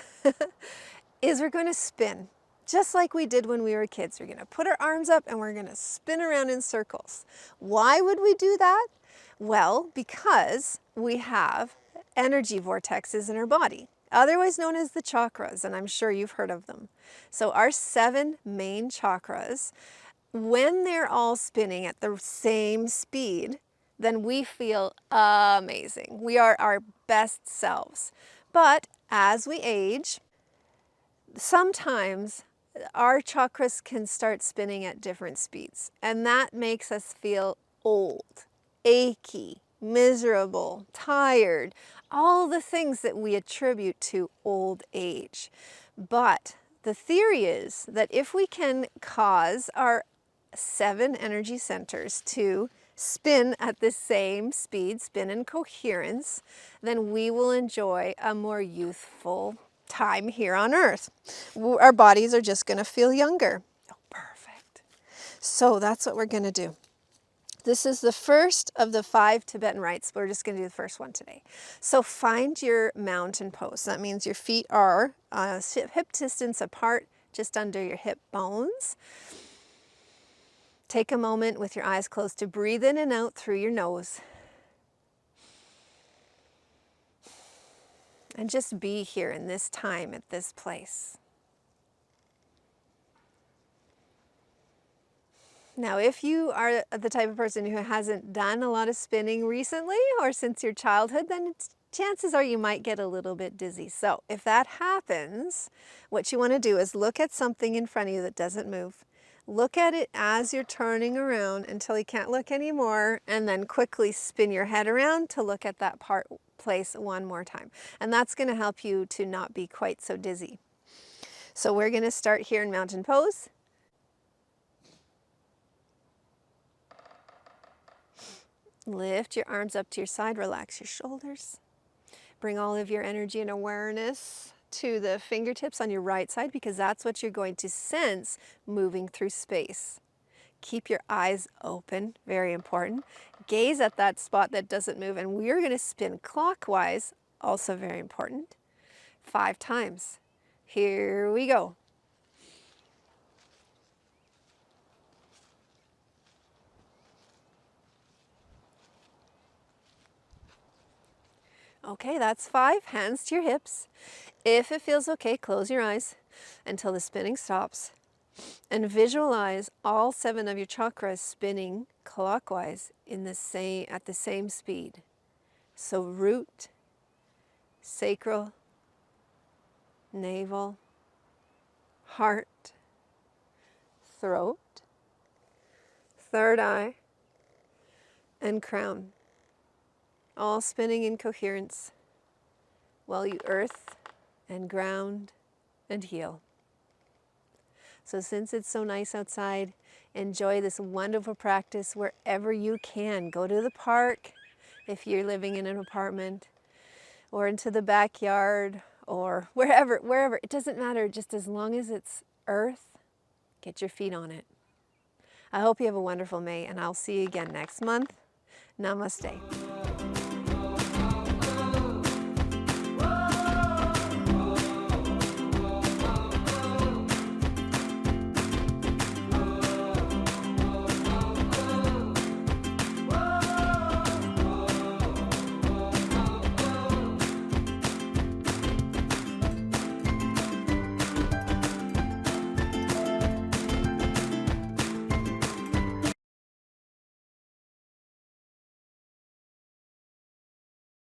is we're going to spin. Just like we did when we were kids. We're going to put our arms up and we're going to spin around in circles. Why would we do that? Well, because we have energy vortexes in our body, otherwise known as the chakras, and I'm sure you've heard of them. So our 7 main chakras, when they're all spinning at the same speed, then we feel amazing. We are our best selves. But as we age, sometimes our chakras can start spinning at different speeds, and that makes us feel old, achy, miserable, tired, all the things that we attribute to old age. But the theory is that if we can cause our 7 energy centers to spin at the same speed, spin in coherence, then we will enjoy a more youthful time here on earth. Our bodies are just going to feel younger. Oh, perfect. So that's what we're going to do. This is the first of the 5 Tibetan rites. We're just going to do the first one today. So find your mountain pose. That means your feet are hip distance apart, just under your hip bones. Take a moment with your eyes closed to breathe in and out through your nose. And just be here in this time at this place. Now, if you are the type of person who hasn't done a lot of spinning recently or since your childhood, then chances are you might get a little bit dizzy. So if that happens, what you want to do is look at something in front of you that doesn't move. Look at it as you're turning around until you can't look anymore, and then quickly spin your head around to look at that place one more time. And that's going to help you to not be quite so dizzy. So we're going to start here in mountain pose. Lift your arms up to your side, relax your shoulders. Bring all of your energy and awareness to the fingertips on your right side, because that's what you're going to sense moving through space. Keep your eyes open, very important. Gaze at that spot that doesn't move, and we're going to spin clockwise, also very important, 5 times. Here we go. Okay, that's 5. Hands to your hips. If it feels okay, close your eyes until the spinning stops. And visualize all 7 of your chakras spinning clockwise at the same speed. So root, sacral, navel, heart, throat, third eye, and crown. All spinning in coherence while you earth and ground and heal. So since it's so nice outside, enjoy this wonderful practice wherever you can. Go to the park if you're living in an apartment, or into the backyard, or wherever. It doesn't matter, just as long as it's earth, get your feet on it. I hope you have a wonderful May, and I'll see you again next month. Namaste.